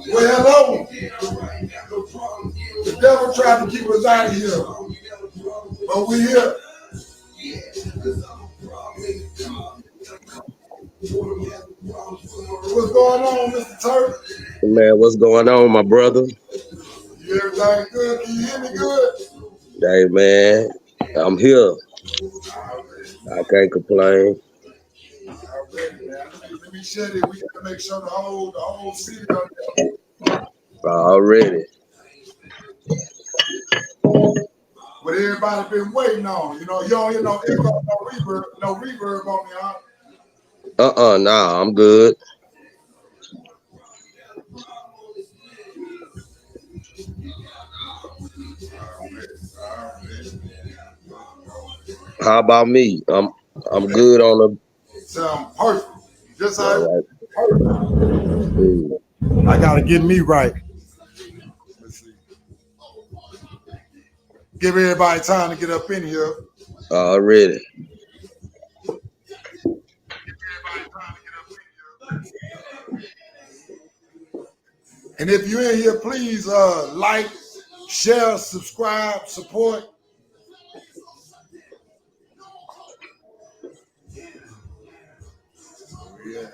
Well, hello. The devil tried to keep us out of here, but we're here. What's going on, Mr. Turk? Man, what's going on, my brother? You everything good? Can you hear me good? Hey, man, I'm here. I can't complain. Already, man. Let me shut it. We gotta make sure the whole city on there. Already. What everybody been waiting on. You don't hear no echo, no reverb on me, huh? Nah, I'm good. How about me? I'm good on the. Sound perfect. Just how All right. perfect. I gotta get me right. Let's see. Give everybody time to get up in here. Already. And if you're in here, please like, share, subscribe, support. Yeah.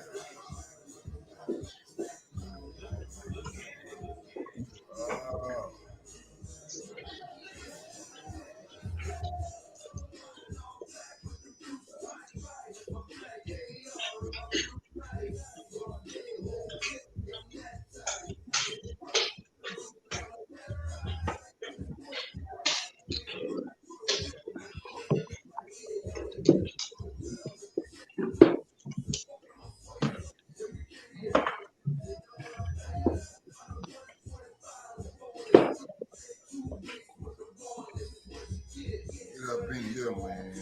Get up in here, man.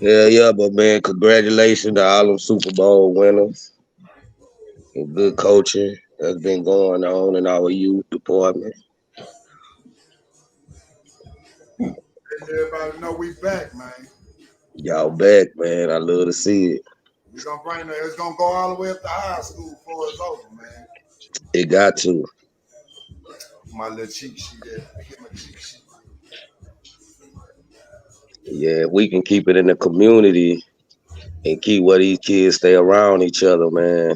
Yeah, but man, congratulations to all them Super Bowl winners and good coaching that's been going on in our youth department. Everybody know we back, man. Y'all back, man. I love to see it. We're gonna bring it. It's gonna go all the way up to high school before it's over, man. It got to. My little cheat sheet there. Get my cheat sheet. Yeah, if we can keep it in the community and keep where these kids stay around each other, man,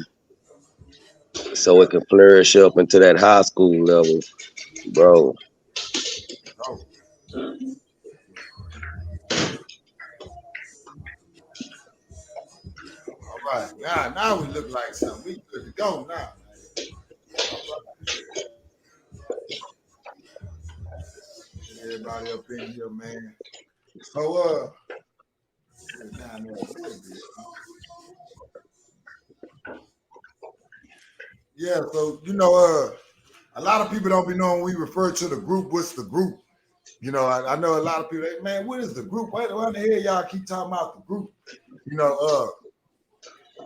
so it can flourish up into that high school level, bro. Oh. All right. Now we look like something. We good to go now, man. Everybody up in here, man. So down there a little bit. Yeah, so a lot of people don't be knowing when we refer to the group, what's the group? I know a lot of people, hey, man, what is the group? Why the hell y'all keep talking about the group?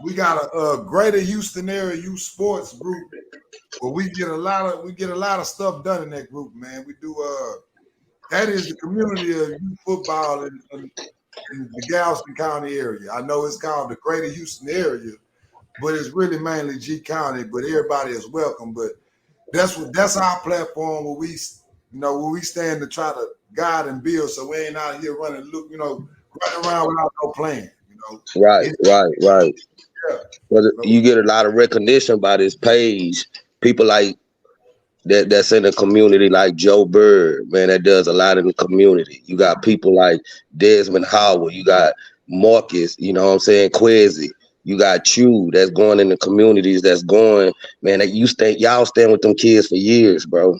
We got a Greater Houston area youth sports group where we get a lot of stuff done in that group, man. We do that is the community of youth football in the Galveston County area. I know it's called the Greater Houston area, but it's really mainly G County, but everybody is welcome. But that's our platform where we stand to try to guide and build, so we ain't out here running around without no plan. Right. Yeah. But you get a lot of recognition by this page. People like that's in the community, like Joe Bird, man, that does a lot in the community. You got people like Desmond Howard. You got Marcus, you know what I'm saying, Quezzy. You got Chew that's going in the communities, that's going, man, that y'all stand with them kids for years, bro.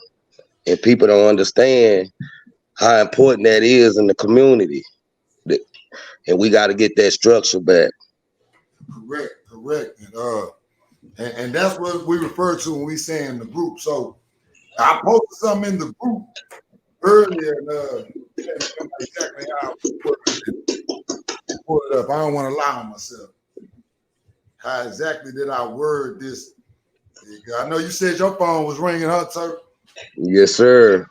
And people don't understand how important that is in the community. and we got to get that structure back. Correct. And that's what we refer to when we say in the group. So I posted something in the group earlier, and can't remember exactly how I worded it. Pull it up. I don't want to lie on myself. How exactly did I word this? I know you said your phone was ringing, huh, Turk? Yes, sir.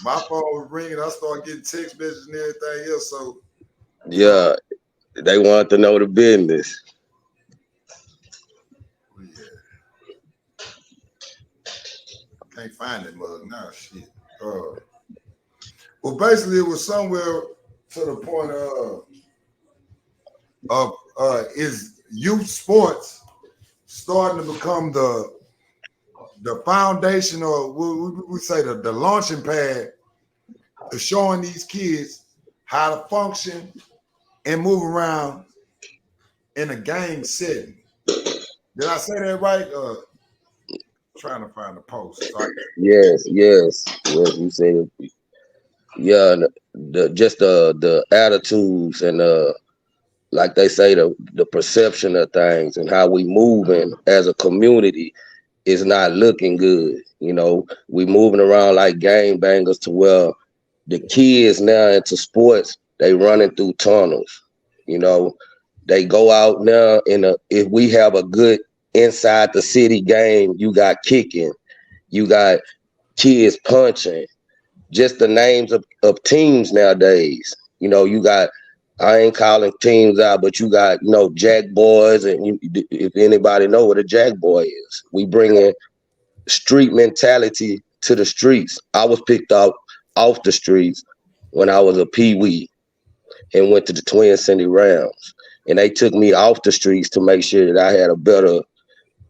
My phone was ringing. I started getting text messages and everything else. So Yeah, they want to know the business. yeah, can't find it, mug. Nah, shit. Well, basically, it was somewhere to the point of is youth sports starting to become the foundation, or we say the launching pad to showing these kids how to function and move around in a gang setting. Did I say that right? Trying to find the post. So Yes. You said it. Yeah, just the attitudes and like they say the perception of things and how we moving as a community is not looking good. You know, we moving around like gang bangers to where the kids now into sports, they running through tunnels. You know, they go out now if we have a good inside the city game, you got kicking, you got kids punching, just the names of teams nowadays. You know, you got, I ain't calling teams out, but you got, Jack Boys, and if anybody know what a Jack Boy is, we bring in street mentality to the streets. I was picked up off the streets when I was a peewee and went to the Twin City Rams, and they took me off the streets to make sure that I had a better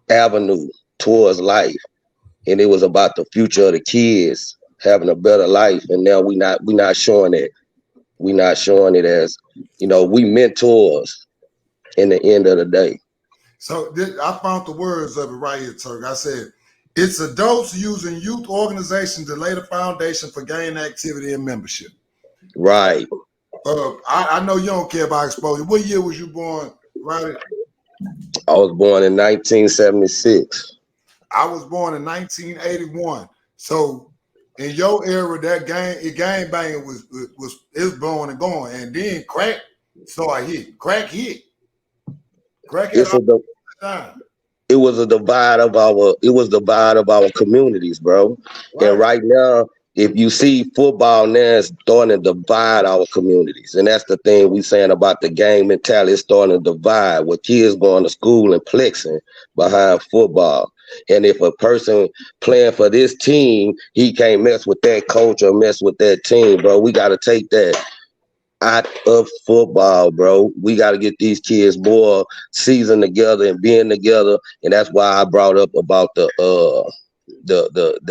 avenue towards life, and it was about the future of the kids having a better life. And now we not showing it. We not showing it as, we mentors in the end of the day. So I found the words of it right here, Turk. I said, it's adults using youth organizations to lay the foundation for gang activity and membership. Right. I know you don't care about exposure. What year was you born, Roddie? I was born in 1976. I was born in 1981. So in your era, that gang banging was blowing and going, and then crack started hitting. Crack hit. Crack had It's all a the time. it was a divide of our communities, bro. And Right. right now, if you see football now, it's starting to divide our communities. And that's the thing we saying about the gang mentality. It's starting to divide, with kids going to school and flexing behind football. And if a person playing for this team, he can't mess with that coach or mess with that team, bro. We got to take that out of football, bro. We got to get these kids more seasoned together and being together, and that's why I brought up about the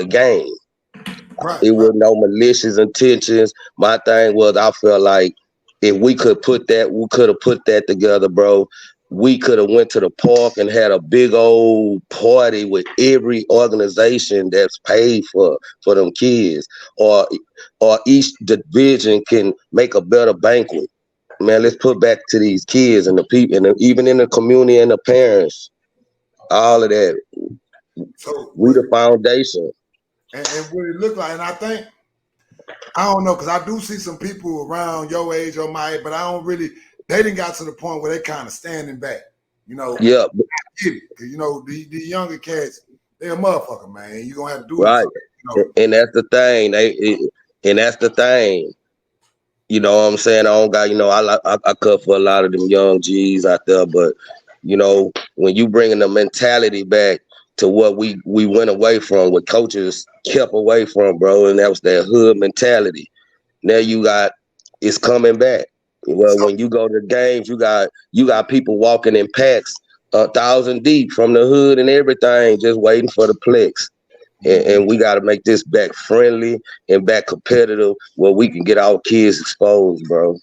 game. Right. It was no malicious intentions. My thing was, I felt like if we could have put that together, bro. We could have went to the park and had a big old party with every organization that's paid for them kids, or each division can make a better banquet. Man, let's put back to these kids and the people, and even in the community and the parents, all of that. So We the foundation. and what it looked like, and I think I don't know, because I do see some people around your age or my age, but I don't really. They didn't got to the point where they kind of standing back. You know, Yeah, get it. Because the younger cats, they're a motherfucker, man. You gonna have to do it right. for them. And that's the thing. And that's the thing. You know what I'm saying? I don't got, I cut for a lot of them young G's out there, but when you bringing the mentality back to what we went away from, what coaches kept away from, bro, and that was that hood mentality. Now it's coming back. Well, So, when you go to games, you got people walking in packs, 1,000 deep from the hood and everything, just waiting for the plex. And we got to make this back friendly and back competitive where we can get our kids exposed, bro.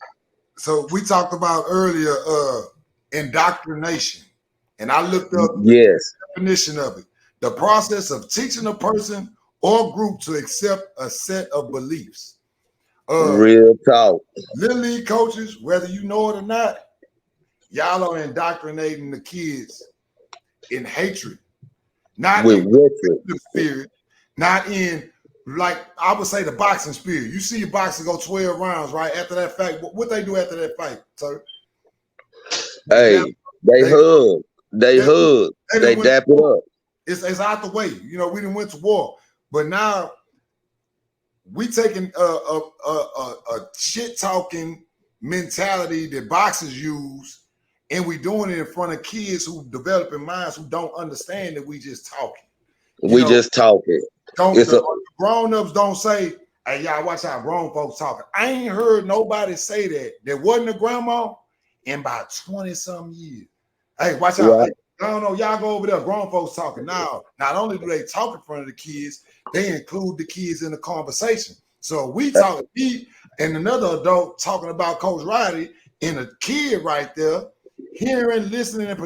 so we talked about earlier indoctrination, and I looked up the Yes. definition of it: the process of teaching a person or group to accept a set of beliefs, Real talk. Little league coaches, whether you know it or not, y'all are indoctrinating the kids in hatred, not With in Griffin. the spirit, not in, like I would say, the boxing spirit. You see a boxer go 12 rounds, right? After that fight, what they do after that fight, Turk? Hey, they hug. They hug. They dap it up. It's out the way. You know, we didn't went to war. But now we taking a shit-talking mentality that boxers use, and we doing it in front of kids who developing minds who don't understand that we just talking. We just talking. Grown-ups don't say, hey, y'all watch how grown folks talking. I ain't heard nobody say that. There wasn't a grandma in about 20-something years. Hey, watch out. Right. I don't know. Y'all go over there. Grown folks talking now. Not only do they talk in front of the kids, they include the kids in the conversation. So we talk, me and another adult talking about Coach Roddie, and a kid right there hearing, listening, and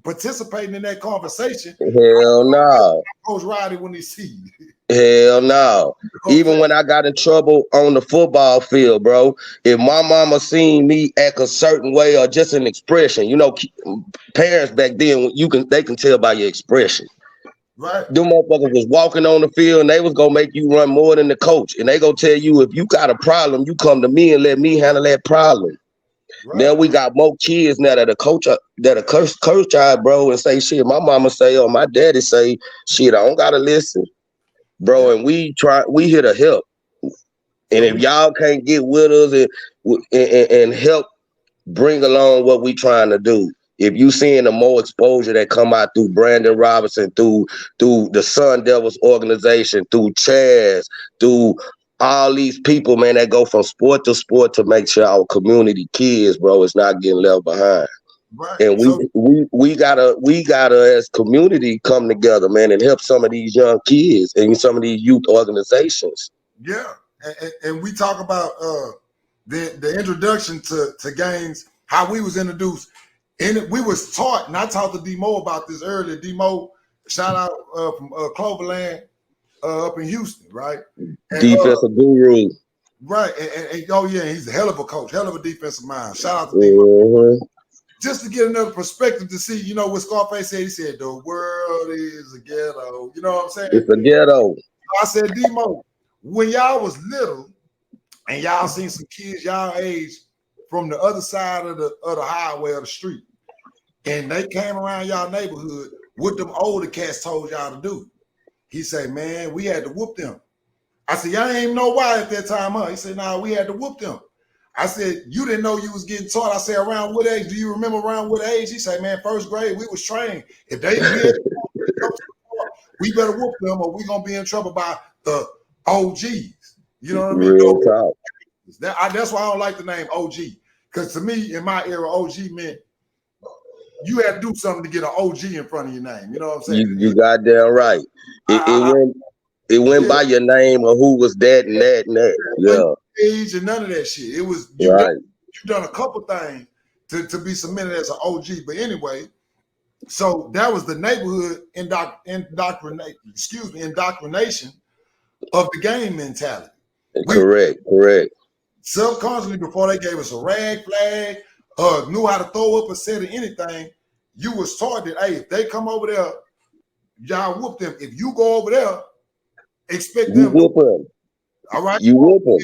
participating in that conversation. Hell no. Coach Roddie when he see you. Hell no. Even when I got in trouble on the football field, bro, if my mama seen me act a certain way or just an expression, you know, parents back then, they can tell by your expression. Right. Them motherfuckers was walking on the field and they was gonna make you run more than the coach. And they gonna tell you, if you got a problem, you come to me and let me handle that problem. Right. Now we got more kids now that a coach out, bro, and say shit. My mama say, or my daddy say, shit, I don't gotta listen. Bro, and we here to help. And if y'all can't get with us and help bring along what we trying to do, if you seeing the more exposure that come out through Brandon Robinson, through the Sun Devils organization, through Chaz, through all these people, man, that go from sport to sport to make sure our community kids, bro, is not getting left behind. Right. And we gotta as community come together, man, and help some of these young kids and some of these youth organizations. Yeah, and we talk about the introduction to games, how we was introduced, and we was taught. And I talked to D-Mo about this earlier. D-Mo, shout out from Cloverland up in Houston, right? And, defensive guru. Right, and oh yeah, he's a hell of a coach, hell of a defensive mind. Shout out to D-Mo. Just to get another perspective to see, you know, what Scarface said. He said, the world is a ghetto. You know what I'm saying? It's a ghetto. I said, D-Mo, when y'all was little and y'all seen some kids y'all age from the other side of the highway or the street, and they came around y'all neighborhood, what them older cats told y'all to do? He said, man, we had to whoop them. I said, y'all ain't even know why at that time, huh? He said, nah, we had to whoop them. I said, you didn't know you was getting taught. I said, around what age? Do you remember around what age? He said, man, first grade, we was trained. If they we better whoop them or we going to be in trouble by the OGs. You know what I mean? Real talk. That's why I don't like the name OG. Because to me, in my era, OG meant you had to do something to get an OG in front of your name. You know what I'm saying? You goddamn right. It went by your name or who was that and that and that. Yeah. Age and none of that shit. It was you done a couple things to be submitted as an OG. But anyway, so that was the neighborhood indoctrination of the game mentality. Correct. Subconsciously, before they gave us a rag flag, knew how to throw up a set of anything, you was taught that, hey, if they come over there, y'all whoop them. If you go over there, expect them. Whoop them. All right? You whoop them.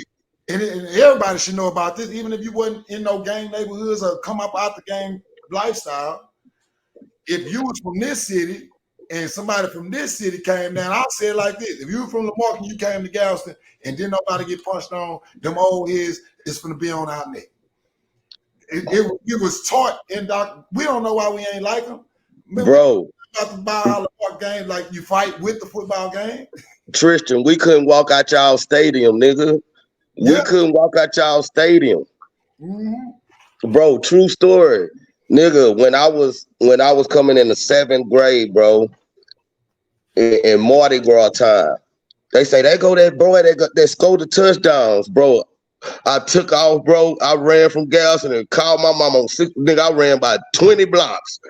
And everybody should know about this, even if you wasn't in no gang neighborhoods or come up out the gang lifestyle. If you was from this city and somebody from this city came down, I'll say it like this. If you were from Lamar and you came to Galveston and didn't nobody get punched on, them old heads is going to be on our neck. It was taught in Doc. We don't know why we ain't like them. Bro. About the ball game, like you fight with the football game. Tristan, we couldn't walk out y'all stadium, nigga. We couldn't walk out y'all stadium. Mm-hmm. Bro, true story. Nigga, when I was coming in the 7th grade, bro, in Mardi Gras time, they say they go that boy, they score the touchdowns, bro. I took off, bro. I ran from Galveston and called my mom on 6. Nigga, I ran about 20 blocks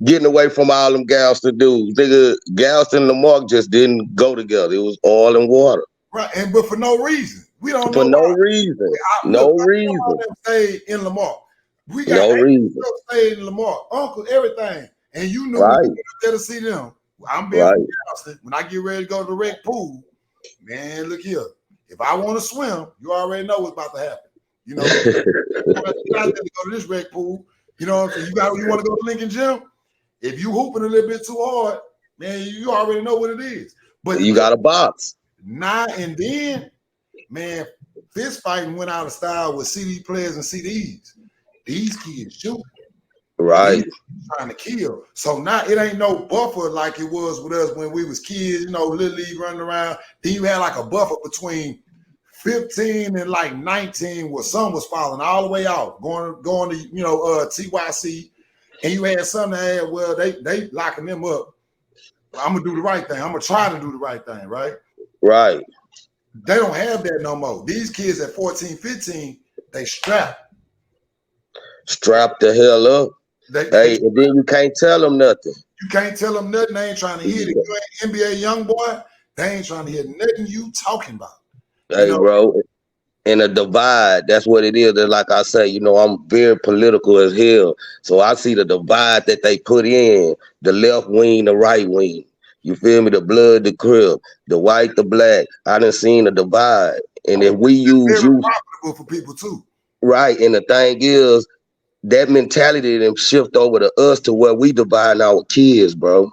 getting away from all them Galveston dudes. Nigga, Galveston and Lamar just didn't go together. It was oil and water. Right, but for no reason. We don't For know no why. reason. Look, No my reason. grandma stayed in Lamar. We got No 8 reason. stayed in Lamar, uncle, everything. And you knew when Right. you went up there to see them. I'm being Right. from Galveston. When I get ready to go to the rec pool, man, look here. If I want to swim, you already know what's about to happen. You know, I got to go to this rec pool. You know what I'm saying? You want to go to Lincoln Gym? If you hooping a little bit too hard, man, you already know what it is. But You got a box. now and then, man, fist fighting went out of style with CD players and CDs. These kids shoot. Right. These trying to kill. So now it ain't no buffer like it was with us when we was kids, you know, little league running around. Then you had like a buffer between 15 and like 19 where some was falling all the way out, going to, you know, TYC. And you had some that had, well, they locking them up. I'm gonna do the right thing. I'm gonna try to do the right thing, right? Right. They don't have that no more. These kids at 14, 15, they strapped. Strap the hell up. Hey, and then you can't tell them nothing. You can't tell them nothing. They ain't trying to hear it. If you ain't NBA young boy, they ain't trying to hear nothing you talking about. Hey, bro, in a divide, that's what it is. And like I say, you know, I'm very political as hell. So I see the divide that they put in, the left wing, the right wing. You feel me? The blood, the crib, the white, the black. I done seen the divide. And if we use you profitable for people too. Right. And the thing is, that mentality them shift over to us to where we divide our kids, bro.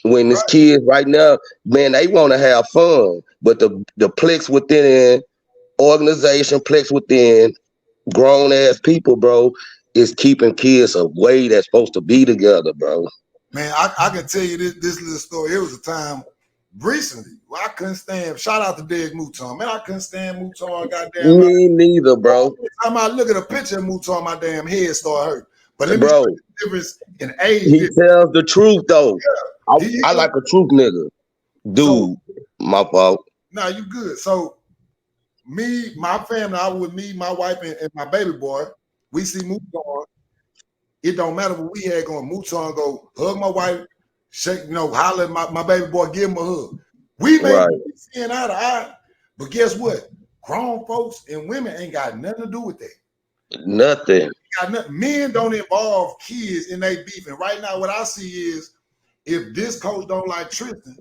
When this kids right now, man, they want to have fun, but the plex within organization, plex within grown ass people, bro, is keeping kids away that's supposed to be together, bro. Man, I can tell you this little story. It was a time recently where I couldn't stand. Shout out to Deg Mouton. Man, I couldn't stand Mouton. Goddamn. Me neither, bro. Time I look at a picture of Mouton, my damn head start hurt. But let me bro, show you the difference in age. He tells the truth though. Yeah, I like a truth nigga. Dude, so, my fault. Nah, you good. So me, my family, I was with me, my wife, and my baby boy. We see Mouton. It don't matter what we had going. Mouton go hug my wife, shake, you know, holler at my baby boy, give him a hug. We may be seeing eye to eye, but guess what? Grown folks and women ain't got nothing to do with that. Nothing. Men don't involve kids in their beef. And right now, what I see is if this coach don't like Tristan,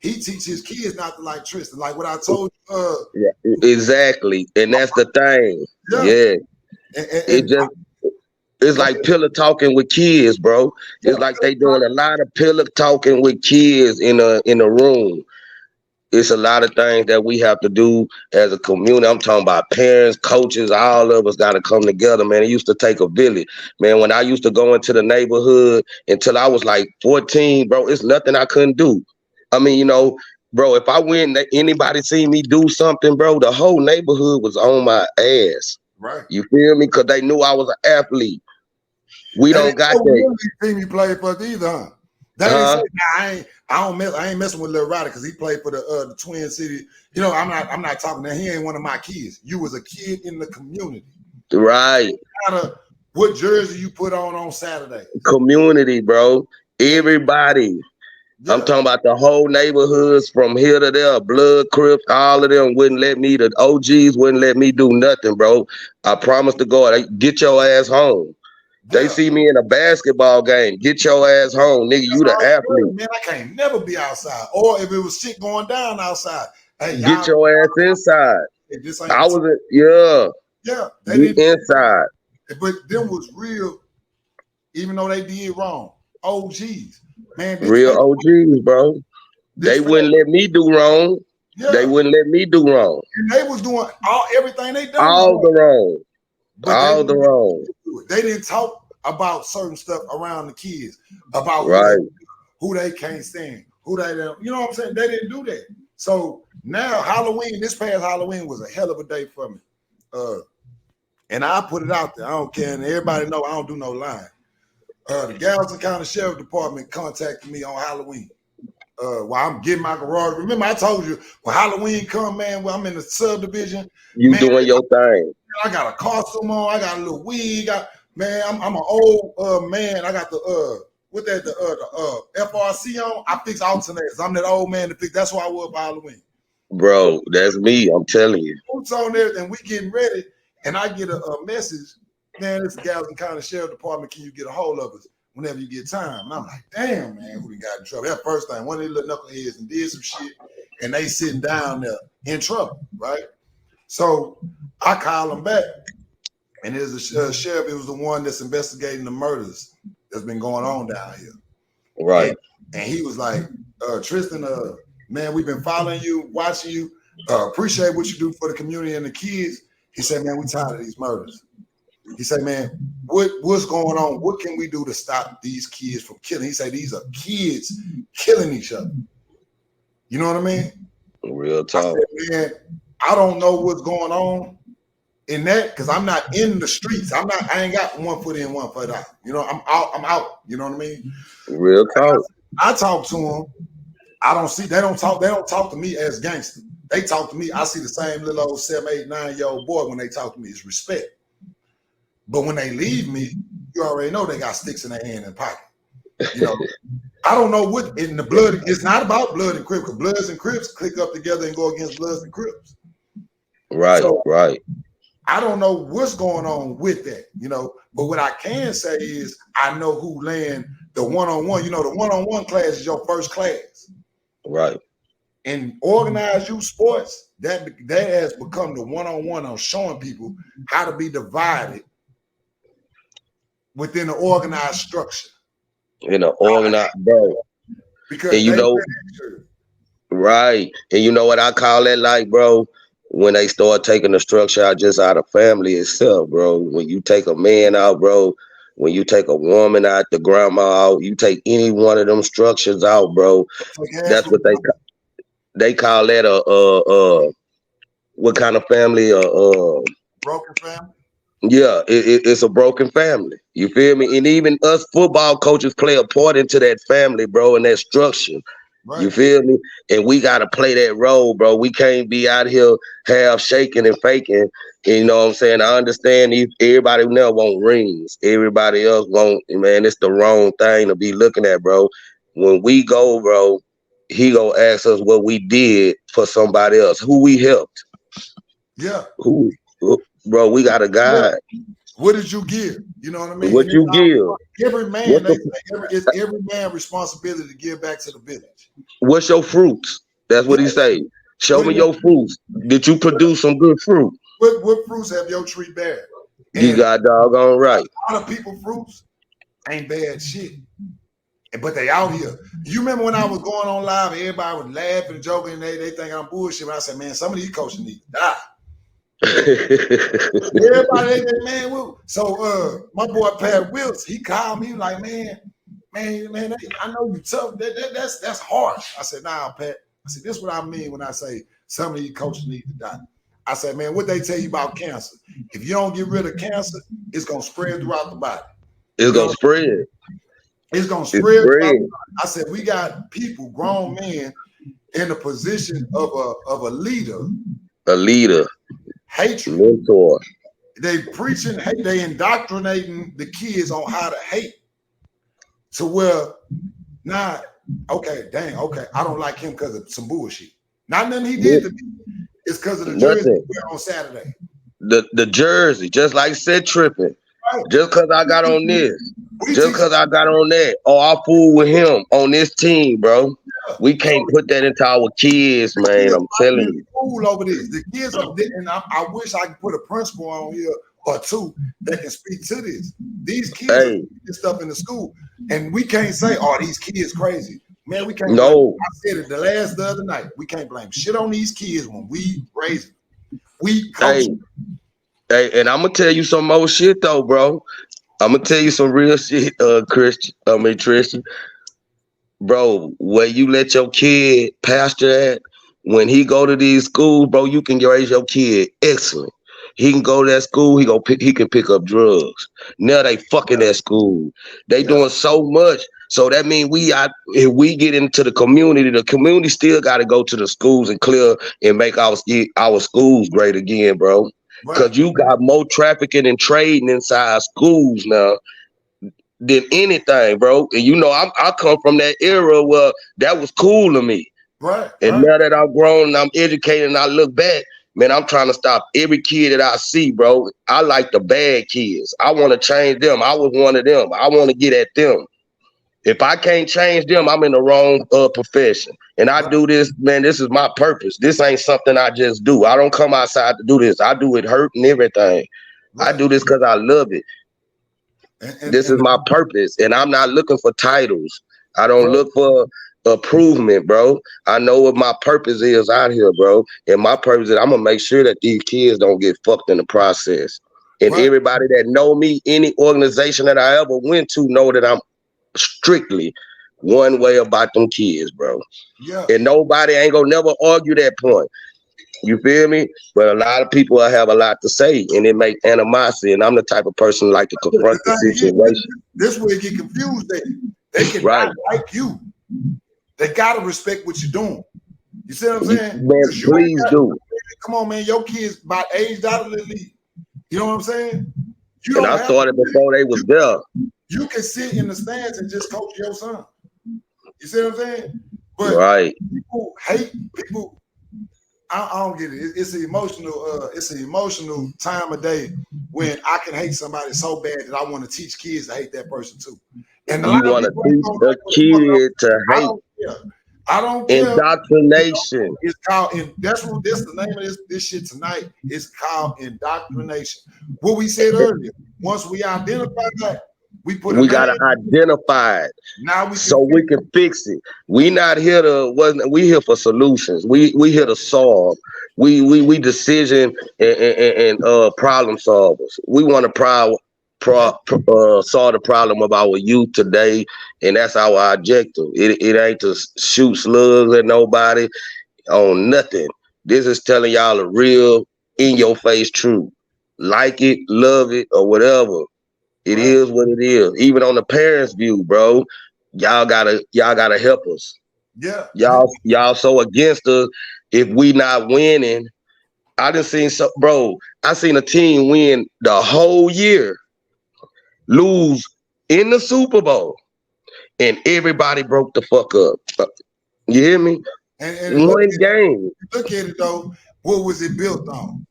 he teaches his kids not to like Tristan. Like what I told you. Yeah, exactly. And that's the thing. Yeah. It's like pillow talking with kids, bro. It's like they doing a lot of pillow talking with kids in a room. It's a lot of things that we have to do as a community. I'm talking about parents, coaches, all of us got to come together, man. It used to take a village. Man, when I used to go into the neighborhood until I was like 14, bro, it's nothing I couldn't do. I mean, you know, bro, if I went, anybody see me do something, bro, the whole neighborhood was on my ass. Right. You feel me? Because they knew I was an athlete. We don't got that. Team you played for either, huh? That ain't say, I ain't messing with Lil Roddie because he played for the Twin City. You know, I'm not talking that he ain't one of my kids. You was a kid in the community. Right. What jersey you put on Saturday? Community, bro. Everybody. Yeah. I'm talking about the whole neighborhoods from here to there, blood, Crips, all of them wouldn't let me, the OGs wouldn't let me do nothing, bro. I promise to God, get your ass home. They see me in a basketball game. Get your ass home, nigga. You the athlete. Man, I can't never be outside. Or if it was shit going down outside, hey, get your ass inside. I was they didn't inside. But them was real, even though they did wrong. OGs, man. Real OGs, bro. They wouldn't let me do wrong. Yeah. They wouldn't let me do wrong. And they was doing everything they done. All the wrong. All the wrong. They didn't talk about certain stuff around the kids, about who they can't stand, who they don't. You know what I'm saying? They didn't do that. So now this past Halloween was a hell of a day for me. And I put it out there. I don't care. And everybody know I don't do no lying. The Galveston County Sheriff Department contacted me on Halloween. While I'm getting my garage. Remember, I told you when Halloween come, man, when I'm in the subdivision. You doing your thing. I got a costume on. I got a little wig. Man, I'm an old man. I got the FRC on. I fix alternators. I'm that old man to fix. That's why I was for Halloween. Bro, that's me. I'm telling you. Boots on there, and we getting ready, and I get a message, man, it's the Galveston County Sheriff Department. Can you get a hold of us whenever you get time? And I'm like, damn, man, we got in trouble. That first thing, one of these little knuckleheads and did some shit, and they sitting down there in trouble, right? So I call them back, and there's a sheriff. It was the one that's investigating the murders that's been going on down here, Right. And he was like, Tristan, man, we've been following you, watching you. Appreciate what you do for the community and the kids. He said, man, we tired of these murders. He said, man, what's going on? What can we do to stop these kids from killing? He said, these are kids killing each other. You know what I mean? Real talk. I said, man, I don't know what's going on in that because I'm not in the streets. I ain't got 1 foot in, 1 foot out. You know, I'm out. You know what I mean? Real talk. I talk to them. They don't talk to me as gangster. They talk to me. I see the same little old 7, 8, 9-year-old boy when they talk to me. It's respect. But when they leave me, you already know they got sticks in their hand and pocket. You know, I don't know what in the blood. It's not about blood and Crips. Bloods and Crips click up together and go against Bloods and Crips. Right, so, right. I don't know what's going on with that, you know. But what I can say is I know who land the one-on-one. You know, the one-on-one class is your first class. Right. In organized youth sports, that has become the one-on-one on showing people how to be divided within the organized structure. In an organized, bro. Because and you know, right. And you know what I call that, like, bro? When they start taking the structure out just out of family itself, bro. When you take a man out, bro, when you take a woman out, the grandma out, you take any one of them structures out, bro. That's what they call that what kind of family? Broken family. Yeah, it's a broken family. You feel me? And even us football coaches play a part into that family, bro, and that structure. Right. You feel me? And we got to play that role, bro. We can't be out here half shaking and faking. You know what I'm saying? I understand everybody now want rings. Everybody else want, man, it's the wrong thing to be looking at, bro. When we go, bro, he gonna ask us what we did for somebody else, who we helped. Yeah. Who, bro, we got a guide. What did you give? You know what I mean? What you give? Every man, it's every man's responsibility to give back to the village. What's your fruits? That's what he say. Show me your fruits. Did you produce some good fruit? What fruits have your tree bear? You got doggone right. A lot of people fruits ain't bad shit. But they out here. You remember when I was going on live, everybody was laughing and joking, and they think I'm bullshit. But I said, man, some of these coaches need to die. Everybody, man. So my boy Pat Wills, he called me like, man, I know you tough. That's harsh. I said, nah, Pat. I said, this is what I mean when I say some of these coaches need to die. I said, man, what they tell you about cancer? If you don't get rid of cancer, it's gonna spread throughout the body. It's gonna spread. It's gonna spread. I said, we got people, grown men, in a position of a leader. A leader. Hatred. Mentor. They preaching hate. They indoctrinating the kids on how to hate. To where, I don't like him because of some bullshit. Not nothing he did to me. It's because of the jersey he wear on Saturday. The jersey, just like said tripping. Right. Just because I got on this. Just because I got on that. Oh, I fool with him on this team, bro. Yeah. We can't put that into our kids, man. I'm telling you. Fool over this. The kids are, and I wish I could put a principal on here or two that can speak to this. These kids are doing stuff in the school, and we can't say, "Oh, these kids crazy." Man, we can't. No, I said it the other night. We can't blame shit on these kids when we raise them. We coach them. Hey, and I'm gonna tell you some more shit though, bro. I'm gonna tell you some real shit, Tristan. Bro, where you let your kid pastor at, when he go to these schools, bro, you can raise your kid excellent. He can go to that school, he can pick up drugs. Now they fucking at school. They doing so much. So that means if we get into the community still got to go to the schools and clear and make our schools great again, bro. Because you got more trafficking and trading inside schools now than anything, bro. And you know, I come from that era where that was cool to me. Right. And now that I'm grown and I'm educated and I look back, man, I'm trying to stop every kid that I see, bro. I like the bad kids. I want to change them. I was one of them. I want to get at them. If I can't change them, I'm in the wrong profession. And I do this, man, this is my purpose. This ain't something I just do. I don't come outside to do this. I do it hurting everything. I do this because I love it. This is my purpose. And I'm not looking for titles. I don't look for improvement, bro. I know what my purpose is out here, bro. And my purpose is I'm going to make sure that these kids don't get fucked in the process. And everybody that know me, any organization that I ever went to, know that I'm strictly one way about them kids, bro. Yeah. And nobody ain't gonna never argue that point. You feel me? But a lot of people have a lot to say, and it make animosity. And I'm the type of person who like to confront the situation. This way, get confused. They can not like you. They gotta respect what you're doing. You see what I'm saying? Man, please do. Come on, man. Your kids about aged out of the league. You know what I'm saying? And I started before they was there. You can sit in the stands and just coach your son. You see what I'm saying? But people hate people. I don't get it. It's an emotional time of day when I can hate somebody so bad that I want to teach kids to hate that person too. And you want to teach a kid to hate. I don't care. Indoctrination. It's called, and that's the name of this shit tonight. It's called indoctrination. What we said earlier. Once we identify that, we gotta identify it now we can fix it. We not here we here for solutions. We here to solve. We decision and problem solvers. We want to solve the problem of our youth today, and that's our objective. It ain't to shoot slugs at nobody on nothing. This is telling y'all the real in your face truth. Like it, love it, or whatever. It is what it is. Even on the parents' view, bro, y'all gotta help us. Yeah. Y'all so against us if we not winning. I seen a team win the whole year, lose in the Super Bowl, and everybody broke the fuck up. You hear me? And one game. Look at it though. What was it built on?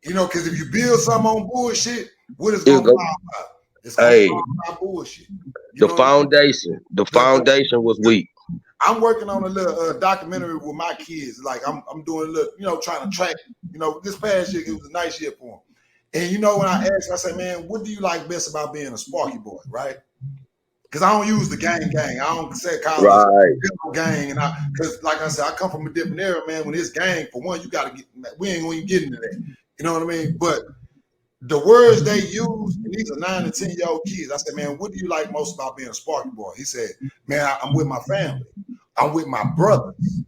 You know, because if you build something on bullshit, what is going to fall out? It's going to fall bullshit. The foundation was weak. I'm working on a little documentary with my kids. Like I'm doing a little, trying to track. This past year it was a nice year for them. And when I asked, I said, "Man, what do you like best about being a Sparky boy?" Right? Because I don't use the gang. I don't say call it gang, and because like I said, I come from a different era, man. When it's gang, for one, you got to get. We ain't going to get into that. You know what I mean? But the words they use, and these are 9 and 10-year-old kids. I said, "Man, what do you like most about being a Sparky boy?" He said, "Man, I'm with my family. I'm with my brothers.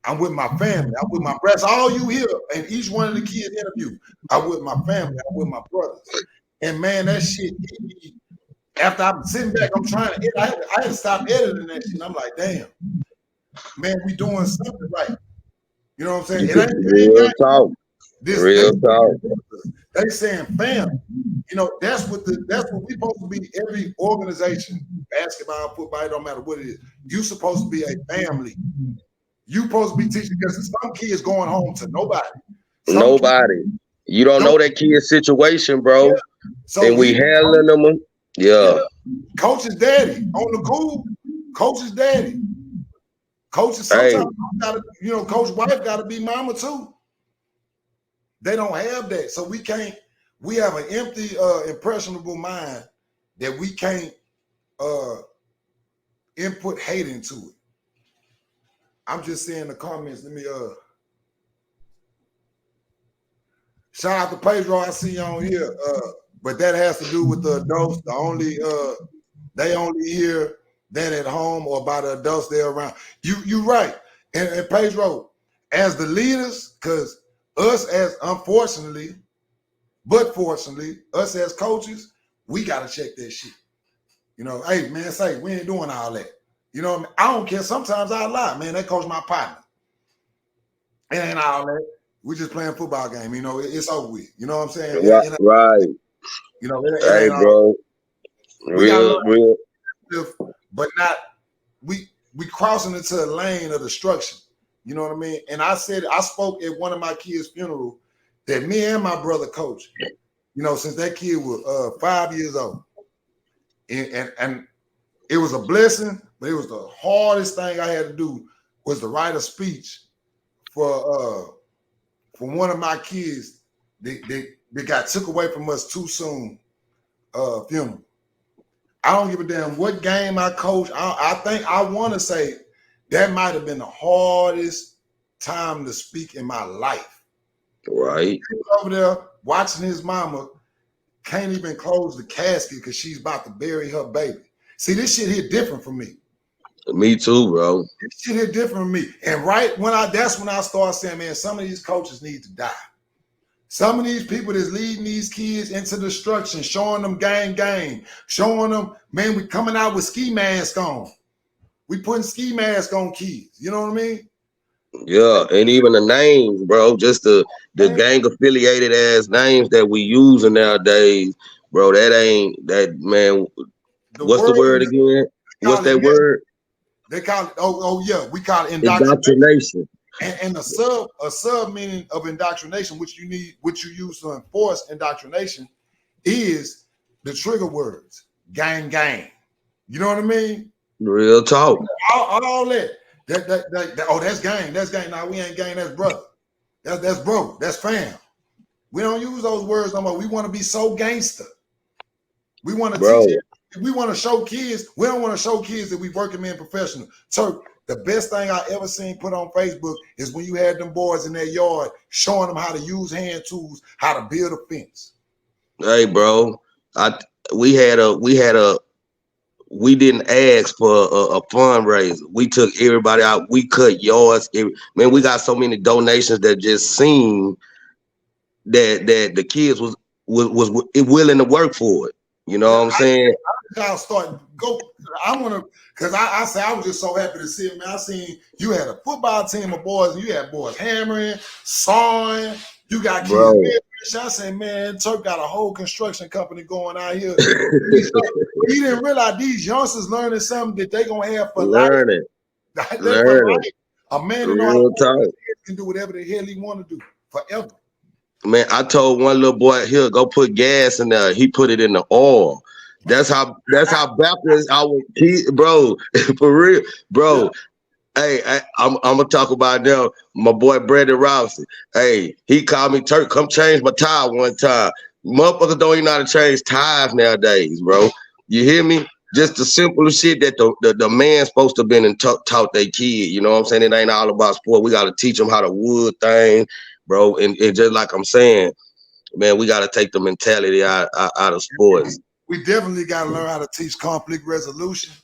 I'm with my family. I'm with my brothers." All you hear, and each one of the kids interview, "I'm with my family. I'm with my brothers." And man, that shit hit me. After I'm sitting back, I'm trying to edit. I had to stop editing that shit. And I'm like, damn, man, we doing something right. You know what I'm saying? It ain't real talk. Real talk. They saying family. That's what we supposed to be. Every organization, basketball, football, it don't matter what it is. You supposed to be a family. You supposed to be teaching, because some kids going home to nobody. Nobody. You don't know that kid's situation, bro. Yeah. So and we handling them. Yeah. Coach's daddy on the cool. Coach's daddy. Coaches sometimes gotta, coach wife gotta be mama too. They don't have that. So we have an empty, impressionable mind that we can't input hate into it. I'm just saying the comments. Let me shout out to Pedro. I see you on here. But that has to do with the adults. They only hear that at home or by the adults they're around. You right. And Pedro, as the leaders, because us as fortunately, us as coaches, we gotta check that shit. Hey man, say we ain't doing all that. You know what I mean? I don't care. Sometimes I lie, man. That coach my partner. It ain't all that. We just playing football game. It's over with. You know what I'm saying? Right. Hey, bro. Real. But not we crossing into a lane of destruction. You know what I mean? And I spoke at one of my kids' funeral that me and my brother coached, since that kid was 5 years old. And it was a blessing, but it was the hardest thing I had to do was to write a speech for one of my kids that got took away from us too soon funeral. I don't give a damn what game I coach. I think I want to say that might have been the hardest time to speak in my life. Right. Over there watching his mama can't even close the casket because she's about to bury her baby. See, this shit hit different for me. Me too, bro. This shit hit different for me. And that's when I started saying, man, some of these coaches need to die. Some of these people that's leading these kids into destruction, showing them gang, showing them, man, we coming out with ski masks on. We putting ski masks on kids. You know what I mean? Yeah, and even the names, bro, just the gang affiliated ass names that we using nowadays, bro. That man. What's the word again? What's that word? They call it. Yeah, we call it indoctrination. And a sub meaning of indoctrination, which you use to enforce indoctrination, is the trigger words, gang. You know what I mean? Real talk. All that. That's gang. That's gang. Now we ain't gang. That's brother. That's bro. That's fam. We don't use those words no more. We want to be so gangster. We want to teach it. We want to show kids. We don't want to show kids that we working men professional. Turk, the best thing I ever seen put on Facebook is when you had them boys in their yard showing them how to use hand tools, how to build a fence. Hey, bro, we didn't ask for a fundraiser. We took everybody out. We cut yards. Man, we got so many donations that just seemed that the kids was willing to work for it. You know what I'm saying? I'm gonna, because I was just so happy to see it, man. I seen you had a football team of boys, and you had boys hammering, sawing. You got kids. I said, man, Turk got a whole construction company going out here. He didn't realize these youngsters learning something that they gonna have for learning. Life. Learning. A man who knows how to can do whatever the hell he want to do forever. Man, I told one little boy, here, go put gas in there. He put it in the oil. That's how backwards I was, bro. For real, bro. Yeah. Hey, I'm gonna talk about now. My boy Brandon Robinson. Hey, he called me Turk. Come change my tire one time. Motherfuckers don't even know how to change tires nowadays, bro. You hear me? Just the simple shit that the man's supposed to have been and taught their kid. You know what I'm saying? It ain't all about sport. We got to teach them how to wood thing, bro. And just like I'm saying, man, we got to take the mentality out of sports. We definitely got to learn how to teach conflict resolution.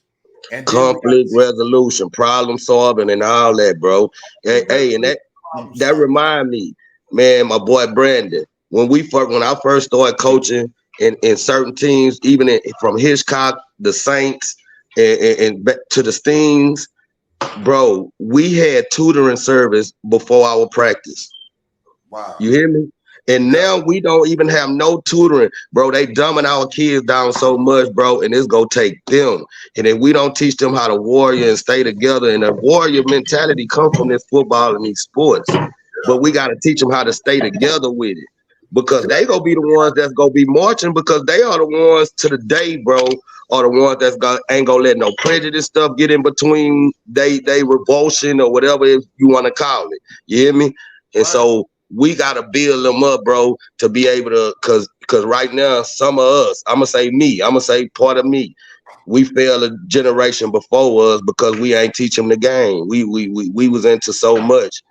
And conflict resolution, problem solving, and all that, bro. Hey, and that remind me, man, my boy Brandon. When I first started coaching in certain teams, even from Hitchcock, the Saints, and back to the Stings, bro, we had tutoring service before our practice. Wow. You hear me? And now we don't even have no tutoring, bro. They dumbing our kids down so much, bro, and it's gonna take them. And then we don't teach them how to warrior and stay together. And the warrior mentality comes from this football and these sports. But we gotta teach them how to stay together with it. Because they gonna be the ones that's gonna be marching, because they are the ones to the day, bro, are the ones that's ain't gonna let no prejudice stuff get in between they revulsion or whatever you want to call it. You hear me? And so we gotta build them up, bro, to be able to, cause right now, some of us, I'm gonna say part of me, we failed a generation before us because we ain't teach them the game. We was into so much,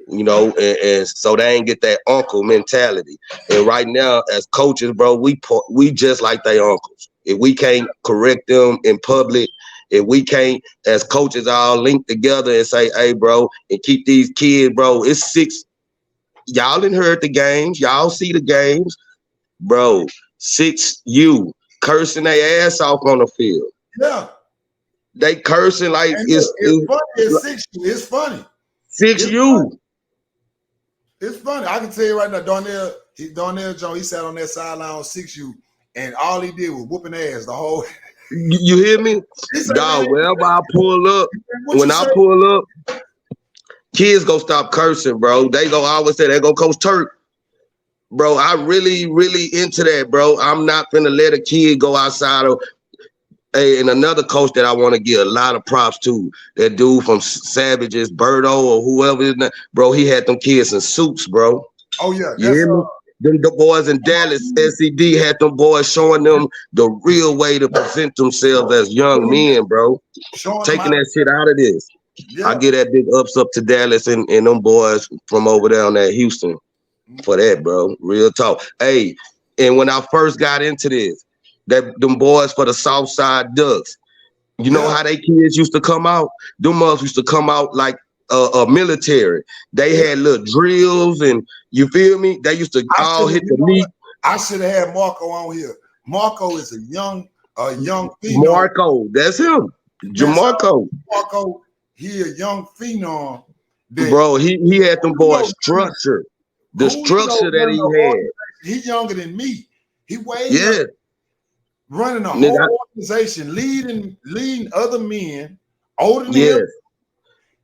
you know, and so they ain't get that uncle mentality. And right now, as coaches, bro, we just like they uncles. If we can't correct them in public, if we can't, as coaches, all link together and say, hey, bro, and keep these kids, bro, it's 6. Y'all didn't heard the games. Y'all see the games. Bro, 6U cursing their ass off on the field. Yeah. They cursing like it's funny. It's funny. 6U. It's funny. I can tell you right now, Darnell Jones, he sat on that sideline on 6U, and all he did was whooping ass the whole. You hear me? Dog, whenever I pull up, Kids go stop cursing, bro. They go always say they go Coach Turk. Bro, I really, really into that, bro. I'm not finna let a kid go outside of. Hey, and another coach that I want to give a lot of props to, that dude from Savages, Birdo or whoever is that, bro, he had them kids in suits, bro. Oh yeah, You that's hear me? Them the boys in Dallas, SCD had them boys showing them the real way to present themselves as young men, bro. showing them Taking how. that shit out of this. I Yeah. get that big ups up to Dallas and them boys from over there on that Houston for that, bro. Real talk. Hey, and when I first got into this, that them boys for the Southside Ducks, you know Yeah. how they kids used to come out? Them mothers used to come out like a military. They had little drills and you feel me? They used to I all should have, hit the meat. I should have had Marco on here. Marco is a young phenom. Marco, that's him. Man, so Jamarco. Marco, he a young phenom that Bro, he had them you know, boys structure. The who you know structure that running he the had. organization. He younger than me. He way younger, Yeah. running a Nigga, whole organization, leading other men older than him, yes,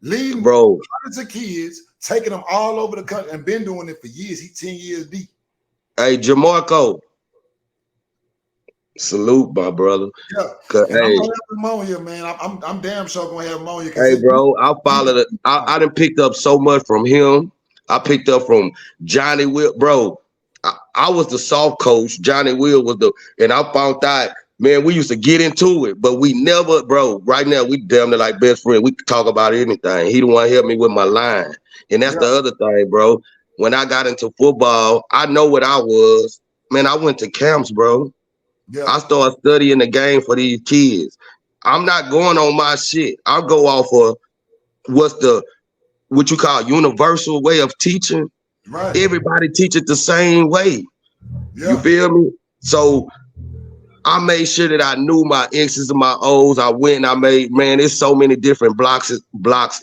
leading bro. hundreds of kids, taking them all over the country, and been doing it for years. He 10 years deep. Hey, Jamarco. Salute, my brother. Yeah, and I'm Hey, gonna have him on here, man. I'm damn sure gonna have him on here because hey, bro, I followed it. I done picked up so much from him. I picked up from Johnny Will, bro. I was the soft coach. Johnny Will was and I found out, man, we used to get into it, but we never, bro. Right now, we damn near like best friends. We could talk about anything. He the one help me with my line, and that's the other thing, bro. When I got into football, I know what I was. Man, I went to camps, bro. yeah, I started studying the game for these kids. I'm not going on my shit. I'll go off of what you call universal way of teaching. right, Everybody teach it the same way. You yeah, feel me? So I made sure that I knew my X's and my O's. I went and I made, man, there's so many different blocks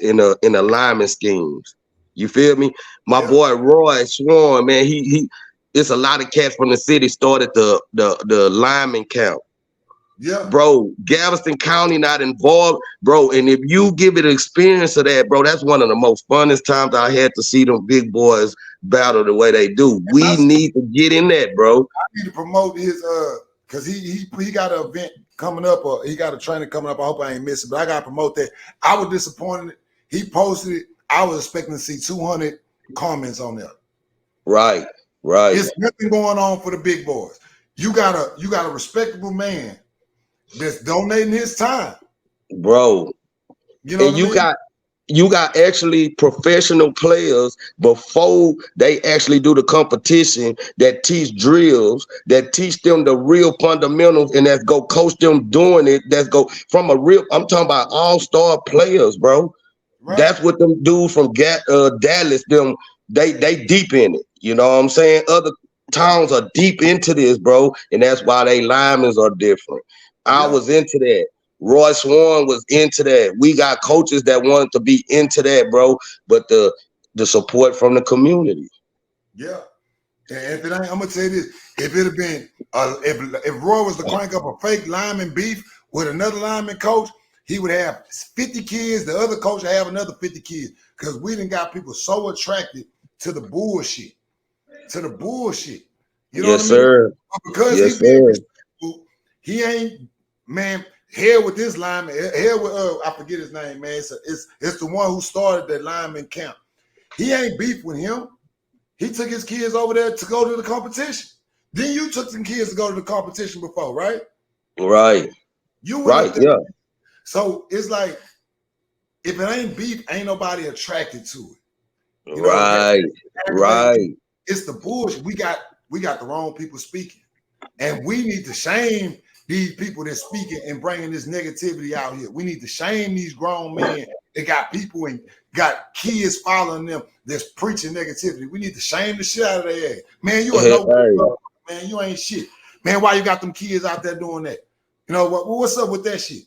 in the alignment schemes. You feel me? My yeah, boy Roy Swan, man, he it's a lot of cats from the city started the lineman camp. yeah, Bro, Galveston County not involved, bro. And if you give it an experience of that, bro, that's one of the most funnest times I had to see them big boys battle the way they do. We need to get in that, bro. I need to promote his because he got an event coming up, or he got a training coming up. I hope I ain't missing, but I gotta promote that. I was disappointed. He posted it. I was expecting to see 200 comments on there. Right, right. It's nothing going on for the big boys. You got a respectable man that's donating his time. Bro. You know And what I mean? you got actually professional players before they actually do the competition that teach drills, that teach them the real fundamentals, and that go coach them doing it. That's go from a real. I'm talking about all-star players, bro. Right. That's what them dudes from Dallas. Them they deep in it. You know what I'm saying? Other towns are deep into this, bro, and that's why they linemen are different. I Yeah. was into that. Roy Swan was into that. We got coaches that wanted to be into that, bro. But the support from the community. Yeah. And if it ain't, I'm gonna tell you this: if it had been, if Roy was to crank up a fake lineman beef with another lineman coach, he would have 50 kids. The other coach would have another 50 kids because we done got people so attracted to the bullshit, You know what Yes, I mean? sir. But because he Yes, being sir. respectful, he ain't, man. Hell with this lineman. Hell with I forget his name, man. It's the one who started that lineman camp. He ain't beef with him. He took his kids over there to go to the competition. Then you took some kids to go to the competition before, right? Right. You went Right. up there. Yeah. So it's like, if it ain't beef, ain't nobody attracted to it. You know, Right. Right. it's the bullshit. We got the wrong people speaking. And we need to shame these people that speaking and bringing this negativity out here. We need to shame these grown men that got people and got kids following them that's preaching negativity. We need to shame the shit out of their ass. Man, you are no good, man. You ain't shit. Man, why you got them kids out there doing that? You know what's up with that shit?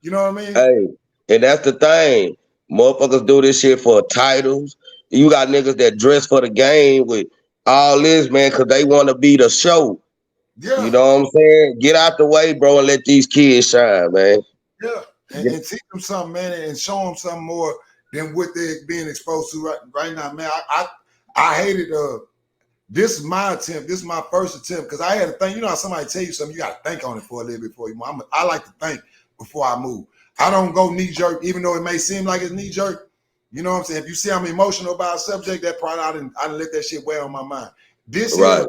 You know what I mean? Hey, and that's the thing. Motherfuckers do this shit for titles. You got niggas that dress for the game with all this, man, because they want to be the show. Yeah. You know what I'm saying? Get out the way, bro, and let these kids shine, man. Yeah. And teach them something, man, and show them something more than what they're being exposed to right now, man. I hated this is my attempt. This is my first attempt because I had to think. You know how somebody tell you something, you got to think on it for a little bit before you move. I like to think before I move. I don't go knee jerk, even though it may seem like it's knee jerk. You know what I'm saying? If you see I'm emotional about a subject, that probably I didn't let that shit weigh on my mind. This is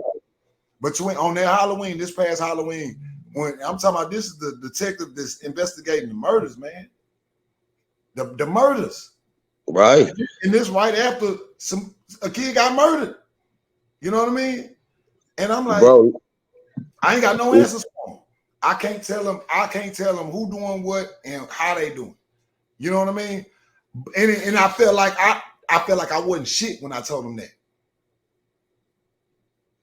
between on that Halloween, this past Halloween, when I'm talking about, this is the detective that's investigating the murders, man. The murders. Right. And this right after a kid got murdered. You know what I mean? And I'm like, bro, I ain't got no answers for them. I can't tell them who doing what and how they doing. You know what I mean? And I felt like I wasn't shit when I told him that.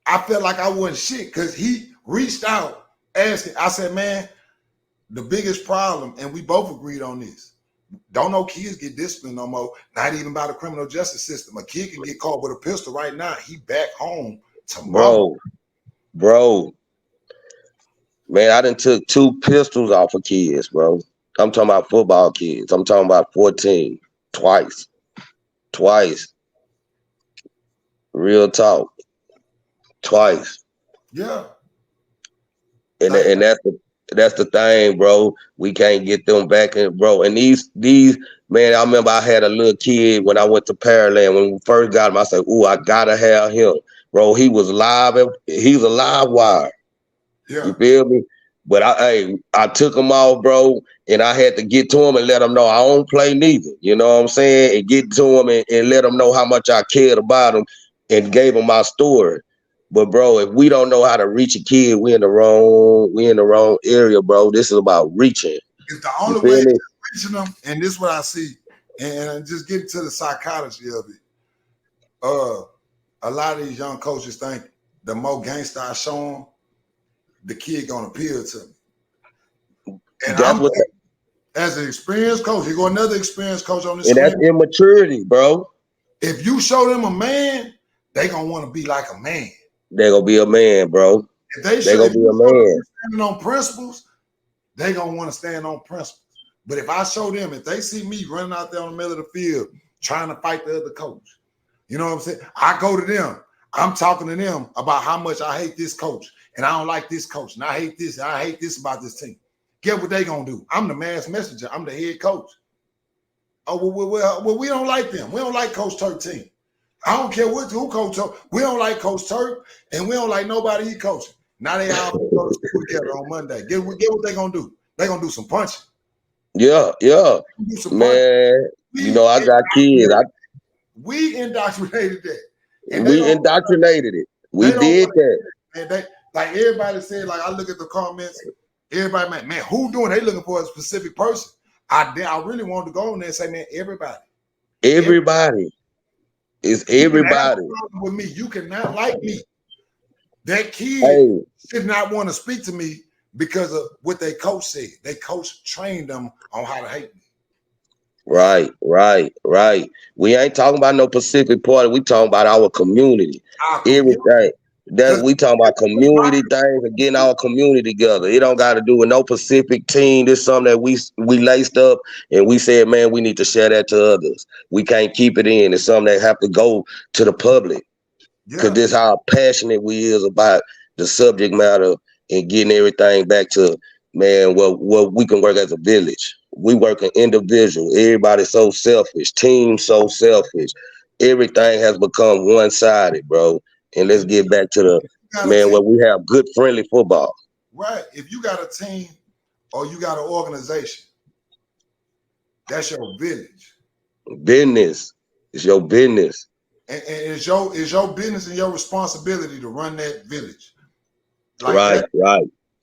I felt like I wasn't shit because he reached out asking. I said, man, the biggest problem, and we both agreed on this. Don't no kids get disciplined no more, not even by the criminal justice system. A kid can get caught with a pistol right now. He back home tomorrow. Bro. Man, I done took 2 pistols off of kids, bro. I'm talking about football kids. I'm talking about 14. Twice. Real talk. Twice. Yeah. And that's the thing, bro. We can't get them back in, bro. And these man, I remember I had a little kid when I went to Pearland. When we first got him, I said, "Ooh, I gotta have him, bro." He was live. He was a live wire. Yeah. You feel me? But I took him off, bro, and I had to get to him and let him know I don't play neither. You know what I'm saying? And get to him and let him know how much I cared about him and gave him my story. But bro, if we don't know how to reach a kid, we in the wrong area, bro. This is about reaching. It's the only way of reaching them, and this is what I see. And just getting to the psychology of it. A lot of these young coaches think the more gangster I show them, the kid gonna appeal to me. And as an experienced coach, here go another experienced coach on the screen. That's immaturity, bro. If you show them a man, they gonna want to be like a man. They gonna be a man, bro. If they gonna be a man. Standing on principles, they gonna want to stand on principles. But if I show them, if they see me running out there on the middle of the field trying to fight the other coach, you know what I'm saying? I go to them. I'm talking to them about how much I hate this coach and I don't like this coach and I hate this about this team. Get what they gonna do? I'm the mass messenger. I'm the head coach. Oh, well, we don't like them. We don't like Coach Turk team. I don't care who coach Turk. We don't like Coach Turk, and we don't like nobody he coaching. Now they all go to school together on Monday. Get what they gonna do? They gonna do some punching. Yeah. Man, you know I got kids. We indoctrinated that. And we indoctrinated it. We did that. And they like everybody said, like I look at the comments, everybody, man, who doing? They looking for a specific person. I really wanted to go in there and say, man, everybody. It's everybody. With me, you cannot like me. That kid should not want to speak to me because of what their coach said. Their coach trained them on how to hate me. Right. We ain't talking about no Pacific Party. We talking about our community. Everything. We talking about community things and getting our community together. It don't got to do with no Pacific team. This is something that we laced up and we said, man, we need to share that to others. We can't keep it in. It's something that have to go to the public. Because this is how passionate we is about the subject matter and getting everything back to, man, well, we can work as a village. We work an individual. Everybody's so selfish. Team so selfish. Everything has become one-sided, bro. And let's get back to the where we have good, friendly football. Right. If you got a team or you got an organization, that's your village. Business. It's your business. And it's your business and your responsibility to run that village. Right.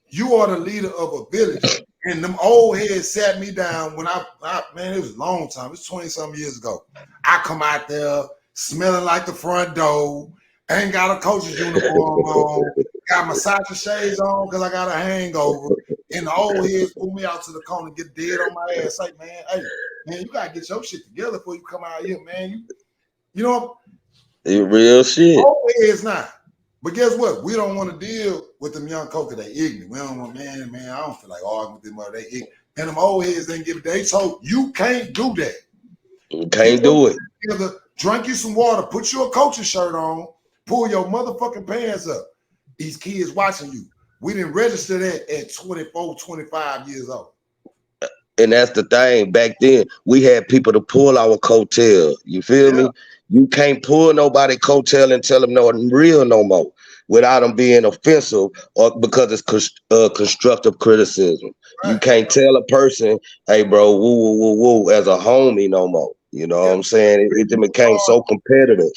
You are the leader of a village. And them old heads sat me down when man, it was a long time. It was 20-something years ago. I come out there smelling like the front door. Ain't got a coach's uniform on. Got my Sacha shades on because I got a hangover. And the old heads pull me out to the corner and get dead on my ass. Like, man, you got to get your shit together before you come out here, man. You know? It's real shit. Old heads not. But guess what? We don't want to deal with them young coaches. They ignorant. We don't want, man, I don't feel like arguing with them. They ignorant. And them old heads ain't give a day. So you can't do that. You Get can't your do it. together, drink you some water, put your coaching shirt on, pull your motherfucking pants up. These kids watching you. We didn't register that at 24, 25 years old. And that's the thing. Back then, we had people to pull our coattail. You feel Yeah. me? You can't pull nobody coattail and tell them no real no more without them being offensive or because it's constructive criticism. You Right. can't tell a person, hey, bro, woo, woo, woo, woo, as a homie no more. You know what Yeah. I'm saying? It became so competitive.